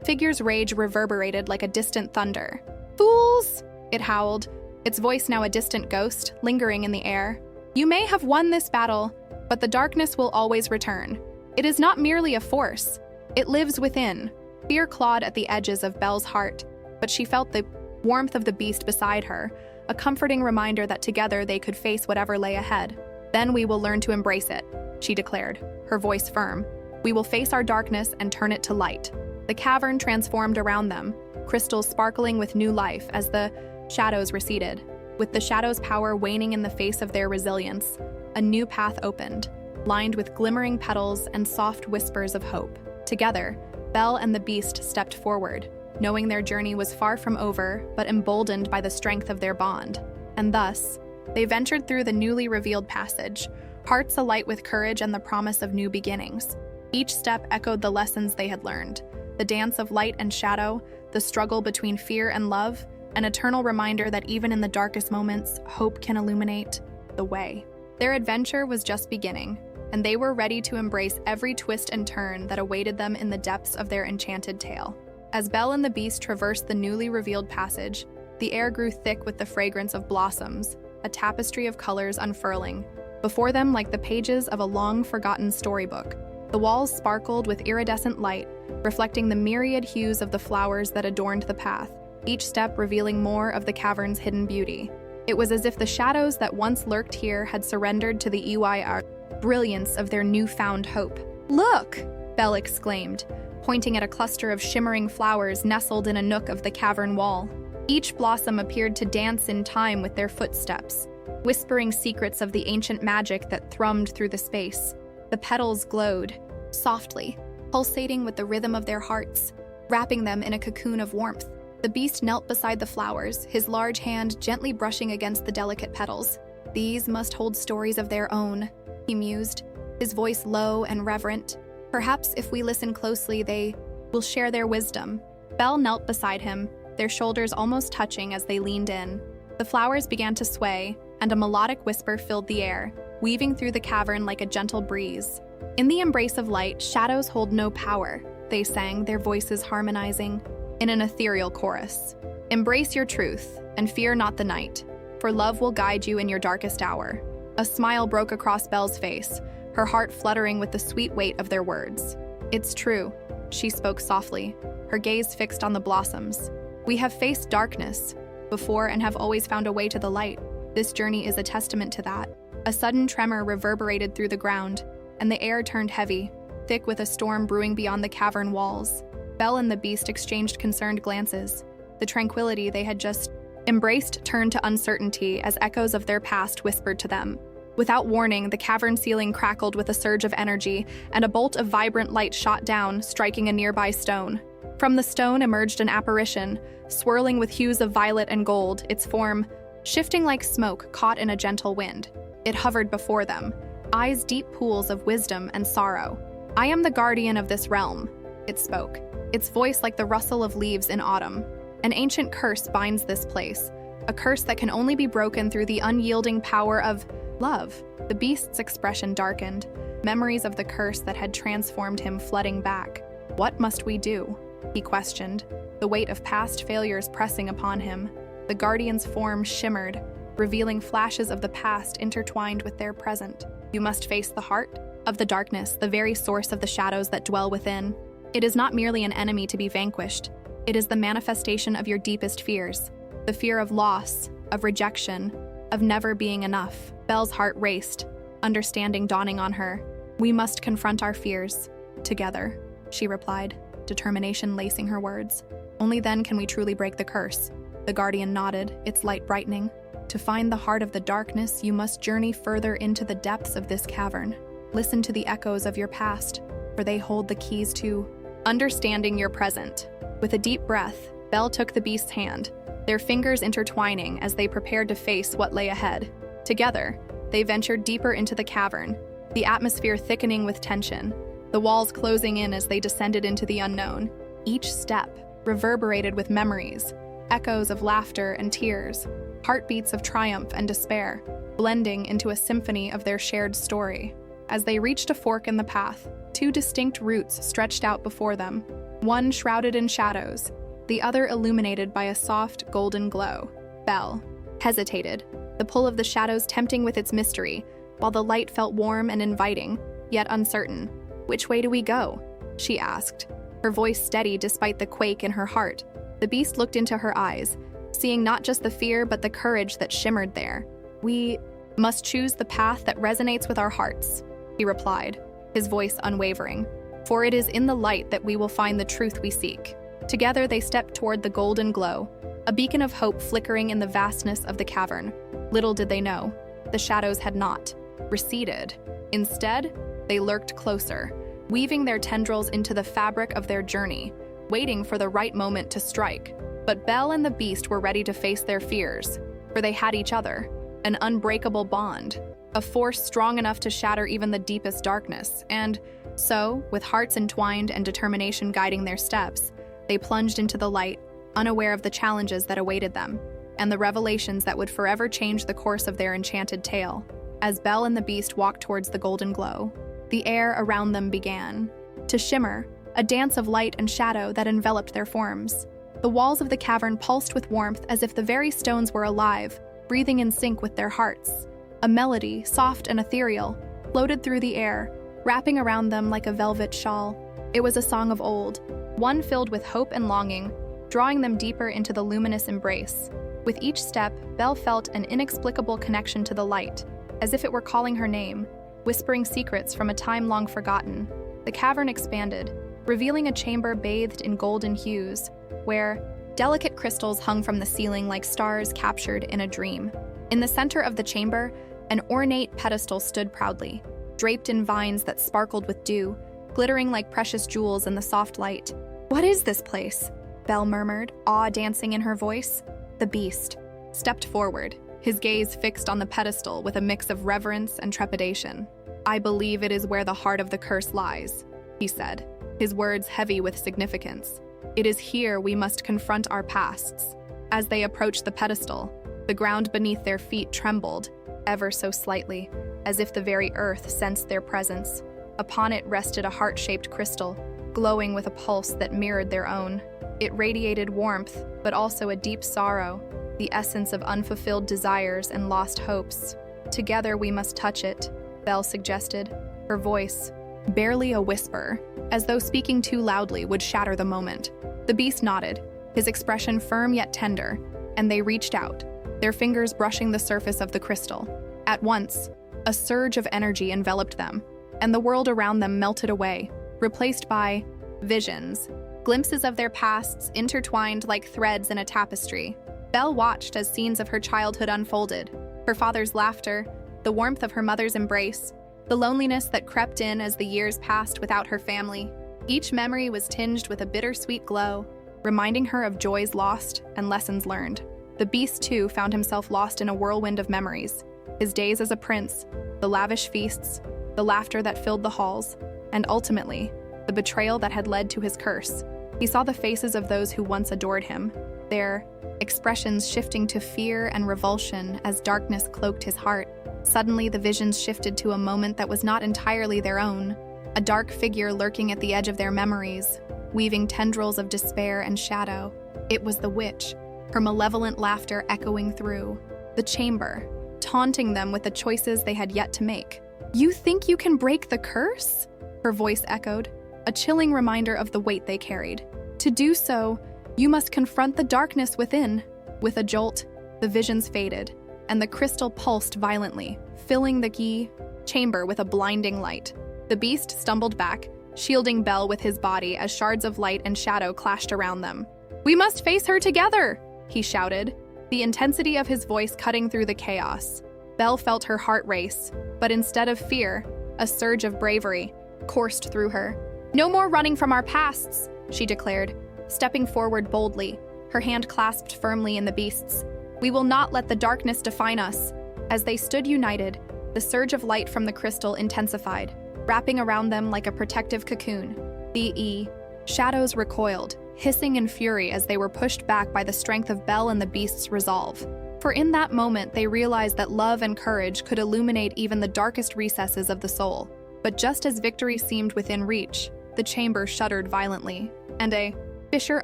figure's rage reverberated like a distant thunder. "Fools!" it howled, its voice now a distant ghost, lingering in the air. "You may have won this battle, but the darkness will always return. It is not merely a force, it lives within." Fear clawed at the edges of Belle's heart, but she felt the warmth of the Beast beside her, a comforting reminder that together they could face whatever lay ahead. "Then we will learn to embrace it," she declared, her voice firm. "We will face our darkness and turn it to light." The cavern transformed around them, crystals sparkling with new life as the shadows receded. With the shadows' power waning in the face of their resilience, a new path opened, lined with glimmering petals and soft whispers of hope. Together, Belle and the Beast stepped forward, knowing their journey was far from over, but emboldened by the strength of their bond. And thus, they ventured through the newly revealed passage, hearts alight with courage and the promise of new beginnings. Each step echoed the lessons they had learned, the dance of light and shadow, the struggle between fear and love, an eternal reminder that even in the darkest moments, hope can illuminate the way. Their adventure was just beginning, and they were ready to embrace every twist and turn that awaited them in the depths of their enchanted tale. As Belle and the Beast traversed the newly revealed passage, the air grew thick with the fragrance of blossoms, a tapestry of colors unfurling. Before them, like the pages of a long-forgotten storybook, the walls sparkled with iridescent light, reflecting the myriad hues of the flowers that adorned the path, each step revealing more of the cavern's hidden beauty. It was as if the shadows that once lurked here had surrendered to the brilliance of their newfound hope. "Look!" Belle exclaimed, pointing at a cluster of shimmering flowers nestled in a nook of the cavern wall. Each blossom appeared to dance in time with their footsteps, whispering secrets of the ancient magic that thrummed through the space. The petals glowed, softly, pulsating with the rhythm of their hearts, wrapping them in a cocoon of warmth. The Beast knelt beside the flowers, his large hand gently brushing against the delicate petals. "These must hold stories of their own," he mused, his voice low and reverent. "Perhaps if we listen closely, they will share their wisdom." Belle knelt beside him, their shoulders almost touching as they leaned in. The flowers began to sway, and a melodic whisper filled the air, weaving through the cavern like a gentle breeze. "In the embrace of light, shadows hold no power," they sang, their voices harmonizing in an ethereal chorus. "Embrace your truth, and fear not the night, for love will guide you in your darkest hour." A smile broke across Belle's face, her heart fluttering with the sweet weight of their words. "It's true," she spoke softly, her gaze fixed on the blossoms. "We have faced darkness before and have always found a way to the light. This journey is a testament to that." A sudden tremor reverberated through the ground, and the air turned heavy, thick with a storm brewing beyond the cavern walls. Belle and the Beast exchanged concerned glances. The tranquility they had just embraced turned to uncertainty as echoes of their past whispered to them. Without warning, the cavern ceiling crackled with a surge of energy, and a bolt of vibrant light shot down, striking a nearby stone. From the stone emerged an apparition, swirling with hues of violet and gold, its form shifting like smoke caught in a gentle wind. It hovered before them, eyes deep pools of wisdom and sorrow. "I am the guardian of this realm," it spoke, its voice like the rustle of leaves in autumn. "An ancient curse binds this place, a curse that can only be broken through the unyielding power of love." The beast's expression darkened, memories of the curse that had transformed him flooding back. "What must we do?" he questioned, the weight of past failures pressing upon him. The guardian's form shimmered, revealing flashes of the past intertwined with their present. "You must face the heart of the darkness, the very source of the shadows that dwell within. It is not merely an enemy to be vanquished. It is the manifestation of your deepest fears. The fear of loss, of rejection, of never being enough." Belle's heart raced, understanding dawning on her. "We must confront our fears. Together," she replied, determination lacing her words. "Only then can we truly break the curse." The guardian nodded, its light brightening. "To find the heart of the darkness, you must journey further into the depths of this cavern. Listen to the echoes of your past, for they hold the keys to understanding your present." With a deep breath, Belle took the beast's hand, their fingers intertwining as they prepared to face what lay ahead. Together, they ventured deeper into the cavern, the atmosphere thickening with tension, the walls closing in as they descended into the unknown. Each step reverberated with memories, echoes of laughter and tears, heartbeats of triumph and despair, blending into a symphony of their shared story. As they reached a fork in the path, two distinct routes stretched out before them, one shrouded in shadows, the other illuminated by a soft, golden glow. Belle hesitated, the pull of the shadows tempting with its mystery, while the light felt warm and inviting, yet uncertain. "Which way do we go?" she asked, her voice steady despite the quake in her heart. The beast looked into her eyes, seeing not just the fear but the courage that shimmered there. "We must choose the path that resonates with our hearts," he replied, his voice unwavering. "For it is in the light that we will find the truth we seek." Together they stepped toward the golden glow, a beacon of hope flickering in the vastness of the cavern. Little did they know, the shadows had not receded. Instead, they lurked closer, weaving their tendrils into the fabric of their journey, waiting for the right moment to strike. But Belle and the beast were ready to face their fears, for they had each other, an unbreakable bond, a force strong enough to shatter even the deepest darkness. And so, with hearts entwined and determination guiding their steps, they plunged into the light, unaware of the challenges that awaited them, and the revelations that would forever change the course of their enchanted tale. As Belle and the beast walked towards the golden glow, the air around them began to shimmer, a dance of light and shadow that enveloped their forms. The walls of the cavern pulsed with warmth as if the very stones were alive, breathing in sync with their hearts. A melody, soft and ethereal, floated through the air, wrapping around them like a velvet shawl. It was a song of old, one filled with hope and longing, drawing them deeper into the luminous embrace. With each step, Belle felt an inexplicable connection to the light, as if it were calling her name, whispering secrets from a time long forgotten. The cavern expanded, revealing a chamber bathed in golden hues, where delicate crystals hung from the ceiling like stars captured in a dream. In the center of the chamber, an ornate pedestal stood proudly, draped in vines that sparkled with dew, glittering like precious jewels in the soft light. "What is this place?" Belle murmured, awe dancing in her voice. The beast stepped forward, his gaze fixed on the pedestal with a mix of reverence and trepidation. "I believe it is where the heart of the curse lies," he said, his words heavy with significance. "It is here we must confront our pasts." As they approached the pedestal, the ground beneath their feet trembled, ever so slightly, as if the very earth sensed their presence. Upon it rested a heart-shaped crystal, glowing with a pulse that mirrored their own. It radiated warmth, but also a deep sorrow, the essence of unfulfilled desires and lost hopes. "Together we must touch it," Belle suggested, her voice barely a whisper, as though speaking too loudly would shatter the moment. The beast nodded, his expression firm yet tender, and they reached out, their fingers brushing the surface of the crystal. At once, a surge of energy enveloped them, and the world around them melted away, replaced by visions, glimpses of their pasts intertwined like threads in a tapestry. Belle watched as scenes of her childhood unfolded, her father's laughter, the warmth of her mother's embrace, the loneliness that crept in as the years passed without her family. Each memory was tinged with a bittersweet glow, reminding her of joys lost and lessons learned. The beast, too, found himself lost in a whirlwind of memories. His days as a prince, the lavish feasts, the laughter that filled the halls, and ultimately, the betrayal that had led to his curse. He saw the faces of those who once adored him, their expressions shifting to fear and revulsion as darkness cloaked his heart. Suddenly, the visions shifted to a moment that was not entirely their own, a dark figure lurking at the edge of their memories, weaving tendrils of despair and shadow. It was the witch, her malevolent laughter echoing through the chamber, taunting them with the choices they had yet to make. "You think you can break the curse?" her voice echoed, a chilling reminder of the weight they carried. "To do so, you must confront the darkness within." With a jolt, the visions faded, and the crystal pulsed violently, filling the chamber with a blinding light. The beast stumbled back, shielding Belle with his body as shards of light and shadow clashed around them. "We must face her together!" he shouted, the intensity of his voice cutting through the chaos. Belle felt her heart race, but instead of fear, a surge of bravery coursed through her. "No more running from our pasts," she declared, stepping forward boldly, her hand clasped firmly in the beast's. "We will not let the darkness define us." As they stood united, the surge of light from the crystal intensified, wrapping around them like a protective cocoon. The shadows recoiled, hissing in fury as they were pushed back by the strength of Belle and the beast's resolve. For in that moment, they realized that love and courage could illuminate even the darkest recesses of the soul. But just as victory seemed within reach, the chamber shuddered violently, and a fissure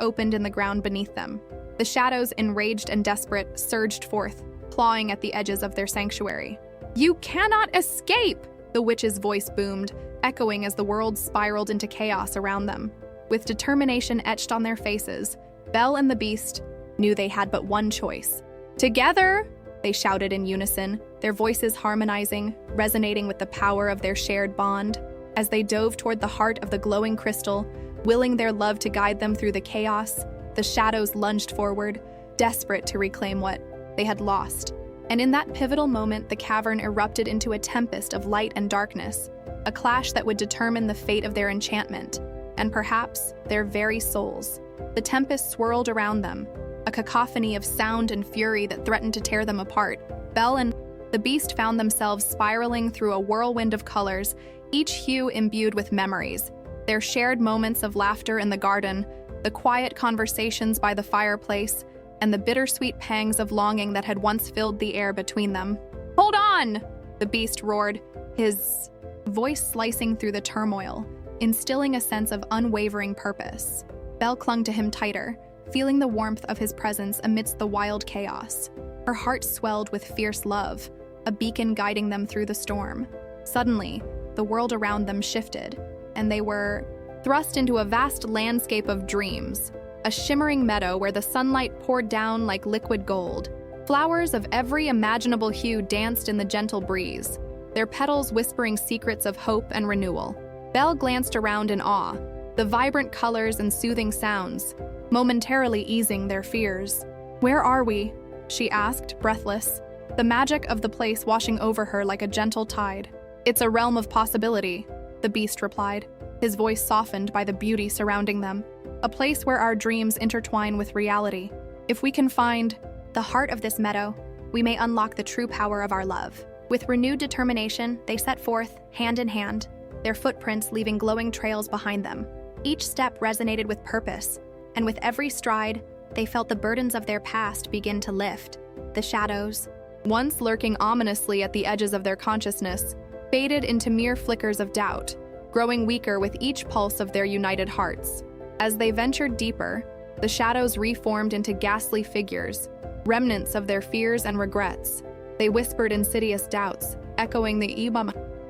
opened in the ground beneath them. The shadows, enraged and desperate, surged forth, clawing at the edges of their sanctuary. "You cannot escape!" the witch's voice boomed, echoing as the world spiraled into chaos around them. With determination etched on their faces, Belle and the beast knew they had but one choice. "Together!" they shouted in unison, their voices harmonizing, resonating with the power of their shared bond. As they dove toward the heart of the glowing crystal, willing their love to guide them through the chaos, the shadows lunged forward, desperate to reclaim what they had lost. And in that pivotal moment, the cavern erupted into a tempest of light and darkness, a clash that would determine the fate of their enchantment, and perhaps their very souls. The tempest swirled around them, a cacophony of sound and fury that threatened to tear them apart. Belle and the beast found themselves spiraling through a whirlwind of colors, each hue imbued with memories. Their shared moments of laughter in the garden, the quiet conversations by the fireplace, and the bittersweet pangs of longing that had once filled the air between them. "Hold on!" the beast roared, his voice slicing through the turmoil, instilling a sense of unwavering purpose. Belle clung to him tighter, feeling the warmth of his presence amidst the wild chaos. Her heart swelled with fierce love, a beacon guiding them through the storm. Suddenly, the world around them shifted, and they were thrust into a vast landscape of dreams, a shimmering meadow where the sunlight poured down like liquid gold. Flowers of every imaginable hue danced in the gentle breeze, their petals whispering secrets of hope and renewal. Belle glanced around in awe, the vibrant colors and soothing sounds, momentarily easing their fears. "Where are we?" she asked, breathless, the magic of the place washing over her like a gentle tide. "It's a realm of possibility," the beast replied, his voice softened by the beauty surrounding them. "A place where our dreams intertwine with reality. If we can find the heart of this meadow, we may unlock the true power of our love." With renewed determination, they set forth, hand in hand, their footprints leaving glowing trails behind them. Each step resonated with purpose, and with every stride, they felt the burdens of their past begin to lift. The shadows, once lurking ominously at the edges of their consciousness, faded into mere flickers of doubt, growing weaker with each pulse of their united hearts. As they ventured deeper, the shadows reformed into ghastly figures, remnants of their fears and regrets. They whispered insidious doubts, echoing the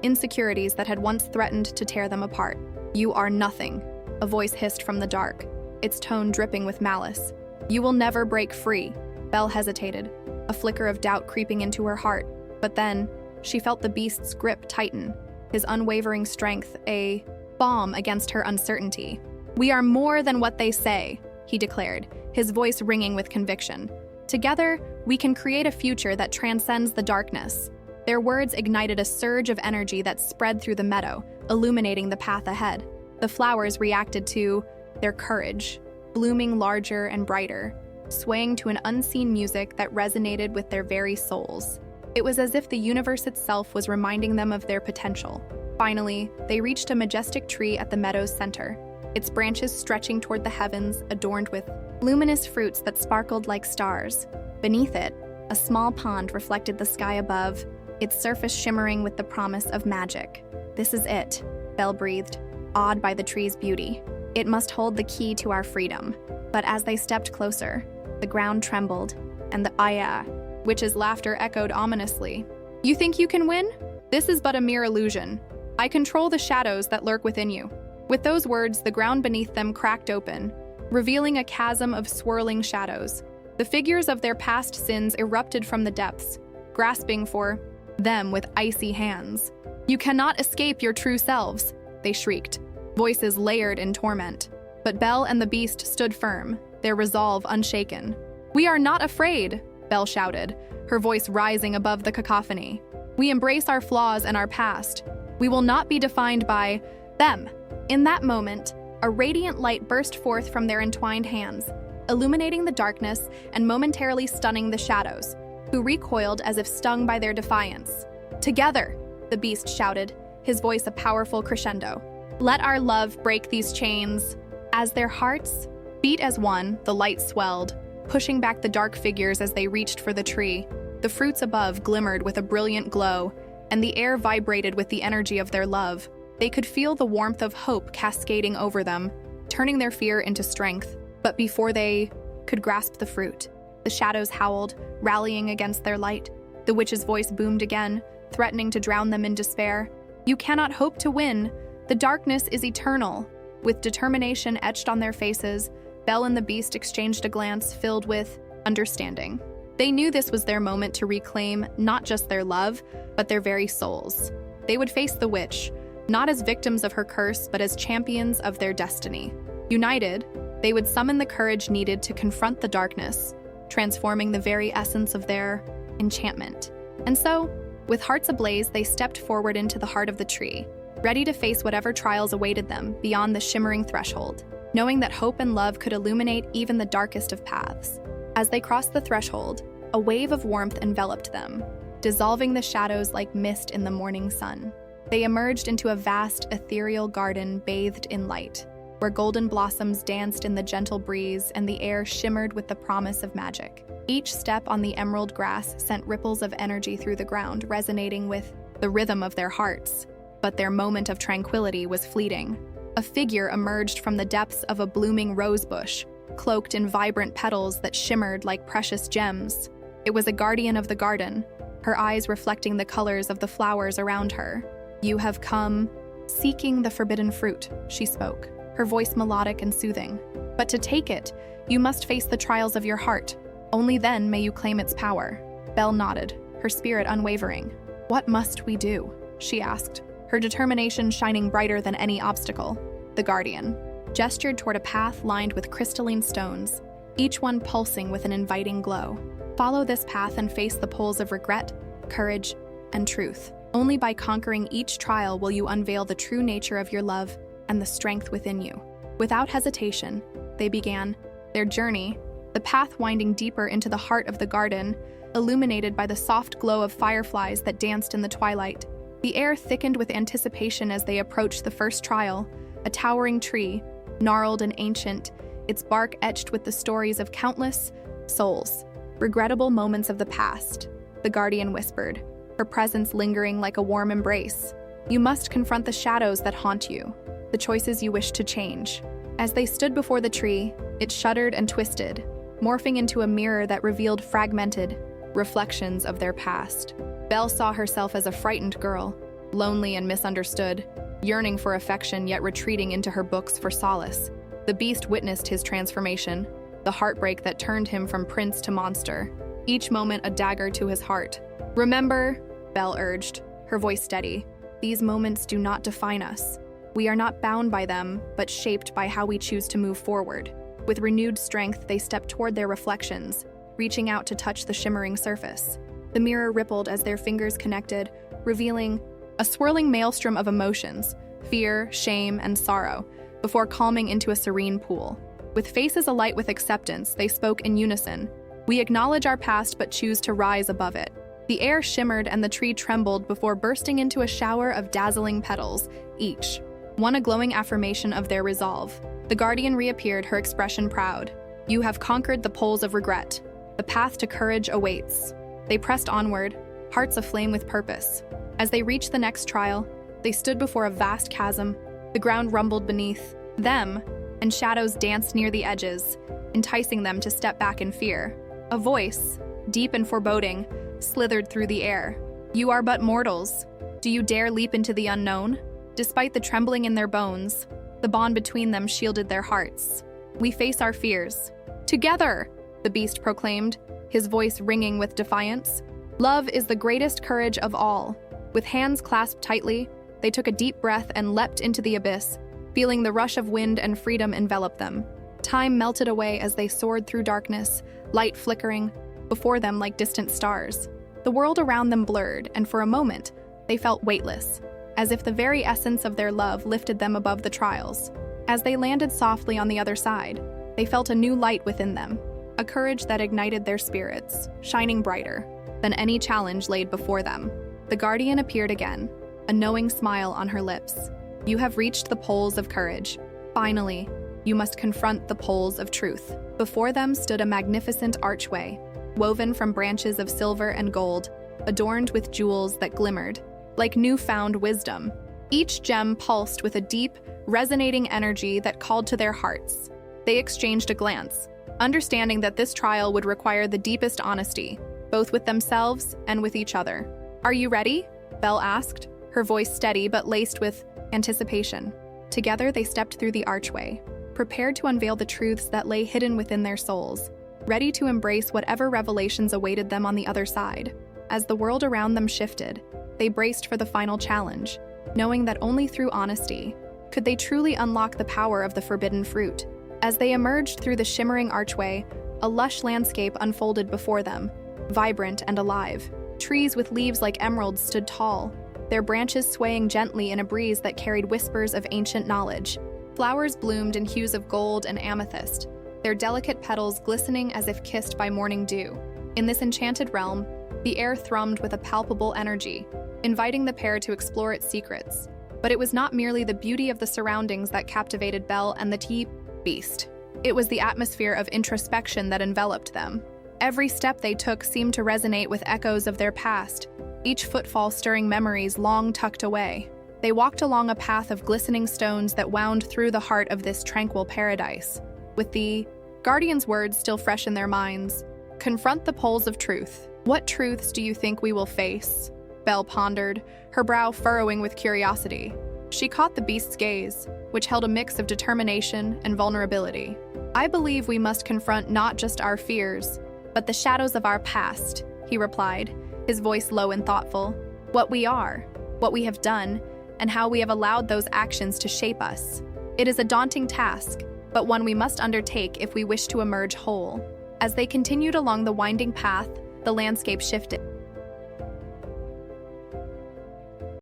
insecurities that had once threatened to tear them apart. "You are nothing," a voice hissed from the dark, its tone dripping with malice. "You will never break free." Belle hesitated, a flicker of doubt creeping into her heart, but then she felt the beast's grip tighten, his unwavering strength a balm against her uncertainty. "We are more than what they say," he declared, his voice ringing with conviction. "Together, we can create a future that transcends the darkness." Their words ignited a surge of energy that spread through the meadow, illuminating the path ahead. The flowers reacted to their courage, blooming larger and brighter, swaying to an unseen music that resonated with their very souls. It was as if the universe itself was reminding them of their potential. Finally, they reached a majestic tree at the meadow's center, its branches stretching toward the heavens, adorned with luminous fruits that sparkled like stars. Beneath it, a small pond reflected the sky above, its surface shimmering with the promise of magic. "This is it," Belle breathed, awed by the tree's beauty. "It must hold the key to our freedom." But as they stepped closer, the ground trembled, and the "Aya," witch's laughter echoed ominously. "You think you can win? This is but a mere illusion. I control the shadows that lurk within you." With those words, the ground beneath them cracked open, revealing a chasm of swirling shadows. The figures of their past sins erupted from the depths, grasping for them with icy hands. "You cannot escape your true selves," they shrieked, voices layered in torment. But Belle and the beast stood firm, their resolve unshaken. "We are not afraid," Belle shouted, her voice rising above the cacophony. "We embrace our flaws and our past. We will not be defined by them." In that moment, a radiant light burst forth from their entwined hands, illuminating the darkness and momentarily stunning the shadows, who recoiled as if stung by their defiance. "Together," the beast shouted, his voice a powerful crescendo. "Let our love break these chains." As their hearts beat as one, the light swelled, pushing back the dark figures as they reached for the tree. The fruits above glimmered with a brilliant glow, and the air vibrated with the energy of their love. They could feel the warmth of hope cascading over them, turning their fear into strength. But before they could grasp the fruit, the shadows howled, rallying against their light. The witch's voice boomed again, threatening to drown them in despair. "You cannot hope to win. The darkness is eternal." With determination etched on their faces, Belle and the beast exchanged a glance filled with understanding. They knew this was their moment to reclaim not just their love, but their very souls. They would face the witch, not as victims of her curse, but as champions of their destiny. United, they would summon the courage needed to confront the darkness, transforming the very essence of their enchantment. And so, with hearts ablaze, they stepped forward into the heart of the tree, ready to face whatever trials awaited them beyond the shimmering threshold, knowing that hope and love could illuminate even the darkest of paths. As they crossed the threshold, a wave of warmth enveloped them, dissolving the shadows like mist in the morning sun. They emerged into a vast, ethereal garden bathed in light, where golden blossoms danced in the gentle breeze and the air shimmered with the promise of magic. Each step on the emerald grass sent ripples of energy through the ground, resonating with the rhythm of their hearts. But their moment of tranquility was fleeting. A figure emerged from the depths of a blooming rose bush, cloaked in vibrant petals that shimmered like precious gems. It was a guardian of the garden, her eyes reflecting the colors of the flowers around her. "You have come seeking the forbidden fruit," she spoke, her voice melodic and soothing. "But to take it, you must face the trials of your heart. Only then may you claim its power." Belle nodded, her spirit unwavering. "What must we do?" she asked, her determination shining brighter than any obstacle. The guardian gestured toward a path lined with crystalline stones, each one pulsing with an inviting glow. "Follow this path and face the poles of regret, courage, and truth. Only by conquering each trial will you unveil the true nature of your love and the strength within you." Without hesitation, they began their journey, the path winding deeper into the heart of the garden, illuminated by the soft glow of fireflies that danced in the twilight. The air thickened with anticipation as they approached the first trial, a towering tree, gnarled and ancient, its bark etched with the stories of countless souls. "Regrettable moments of the past," the guardian whispered, her presence lingering like a warm embrace. "You must confront the shadows that haunt you, the choices you wish to change." As they stood before the tree, it shuddered and twisted, morphing into a mirror that revealed fragmented reflections of their past. Belle saw herself as a frightened girl, lonely and misunderstood, yearning for affection yet retreating into her books for solace. The beast witnessed his transformation, the heartbreak that turned him from prince to monster, each moment a dagger to his heart. "Remember," Belle urged, her voice steady, "these moments do not define us. We are not bound by them, but shaped by how we choose to move forward." With renewed strength, they stepped toward their reflections, reaching out to touch the shimmering surface. The mirror rippled as their fingers connected, revealing a swirling maelstrom of emotions, fear, shame, and sorrow, before calming into a serene pool. With faces alight with acceptance, they spoke in unison. We acknowledge our past but choose to rise above it. The air shimmered and the tree trembled before bursting into a shower of dazzling petals, each one a glowing affirmation of their resolve. The guardian reappeared, her expression proud. You have conquered the poles of regret. The path to courage awaits. They pressed onward, hearts aflame with purpose. As they reached the next trial, they stood before a vast chasm. The ground rumbled beneath them, and shadows danced near the edges, enticing them to step back in fear. A voice, deep and foreboding, slithered through the air. You are but mortals. Do you dare leap into the unknown? Despite the trembling in their bones, the bond between them shielded their hearts. We face our fears. Together, the beast proclaimed, his voice ringing with defiance. Love is the greatest courage of all. With hands clasped tightly, they took a deep breath and leapt into the abyss, feeling the rush of wind and freedom envelop them. Time melted away as they soared through darkness, light flickering before them like distant stars. The world around them blurred, and for a moment, they felt weightless, as if the very essence of their love lifted them above the trials. As they landed softly on the other side, they felt a new light within them, a courage that ignited their spirits, shining brighter than any challenge laid before them. The guardian appeared again, a knowing smile on her lips. You have reached the poles of courage. Finally, you must confront the poles of truth. Before them stood a magnificent archway, woven from branches of silver and gold, adorned with jewels that glimmered like newfound wisdom. Each gem pulsed with a deep, resonating energy that called to their hearts. They exchanged a glance, understanding that this trial would require the deepest honesty, both with themselves and with each other. Are you ready? Belle asked, her voice steady but laced with anticipation. Together they stepped through the archway, prepared to unveil the truths that lay hidden within their souls, ready to embrace whatever revelations awaited them on the other side. As the world around them shifted, they braced for the final challenge, knowing that only through honesty could they truly unlock the power of the forbidden fruit. As they emerged through the shimmering archway, a lush landscape unfolded before them, vibrant and alive. Trees with leaves like emeralds stood tall, their branches swaying gently in a breeze that carried whispers of ancient knowledge. Flowers bloomed in hues of gold and amethyst, their delicate petals glistening as if kissed by morning dew. In this enchanted realm, the air thrummed with a palpable energy, inviting the pair to explore its secrets. But it was not merely the beauty of the surroundings that captivated Belle and the beast. It was the atmosphere of introspection that enveloped them. Every step they took seemed to resonate with echoes of their past, each footfall stirring memories long tucked away. They walked along a path of glistening stones that wound through the heart of this tranquil paradise. With the guardian's words still fresh in their minds, confront the poles of truth. What truths do you think we will face? Belle pondered, her brow furrowing with curiosity. She caught the beast's gaze, which held a mix of determination and vulnerability. I believe we must confront not just our fears, but the shadows of our past, he replied, his voice low and thoughtful. What we are, what we have done, and how we have allowed those actions to shape us. It is a daunting task, but one we must undertake if we wish to emerge whole. As they continued along the winding path, the landscape shifted.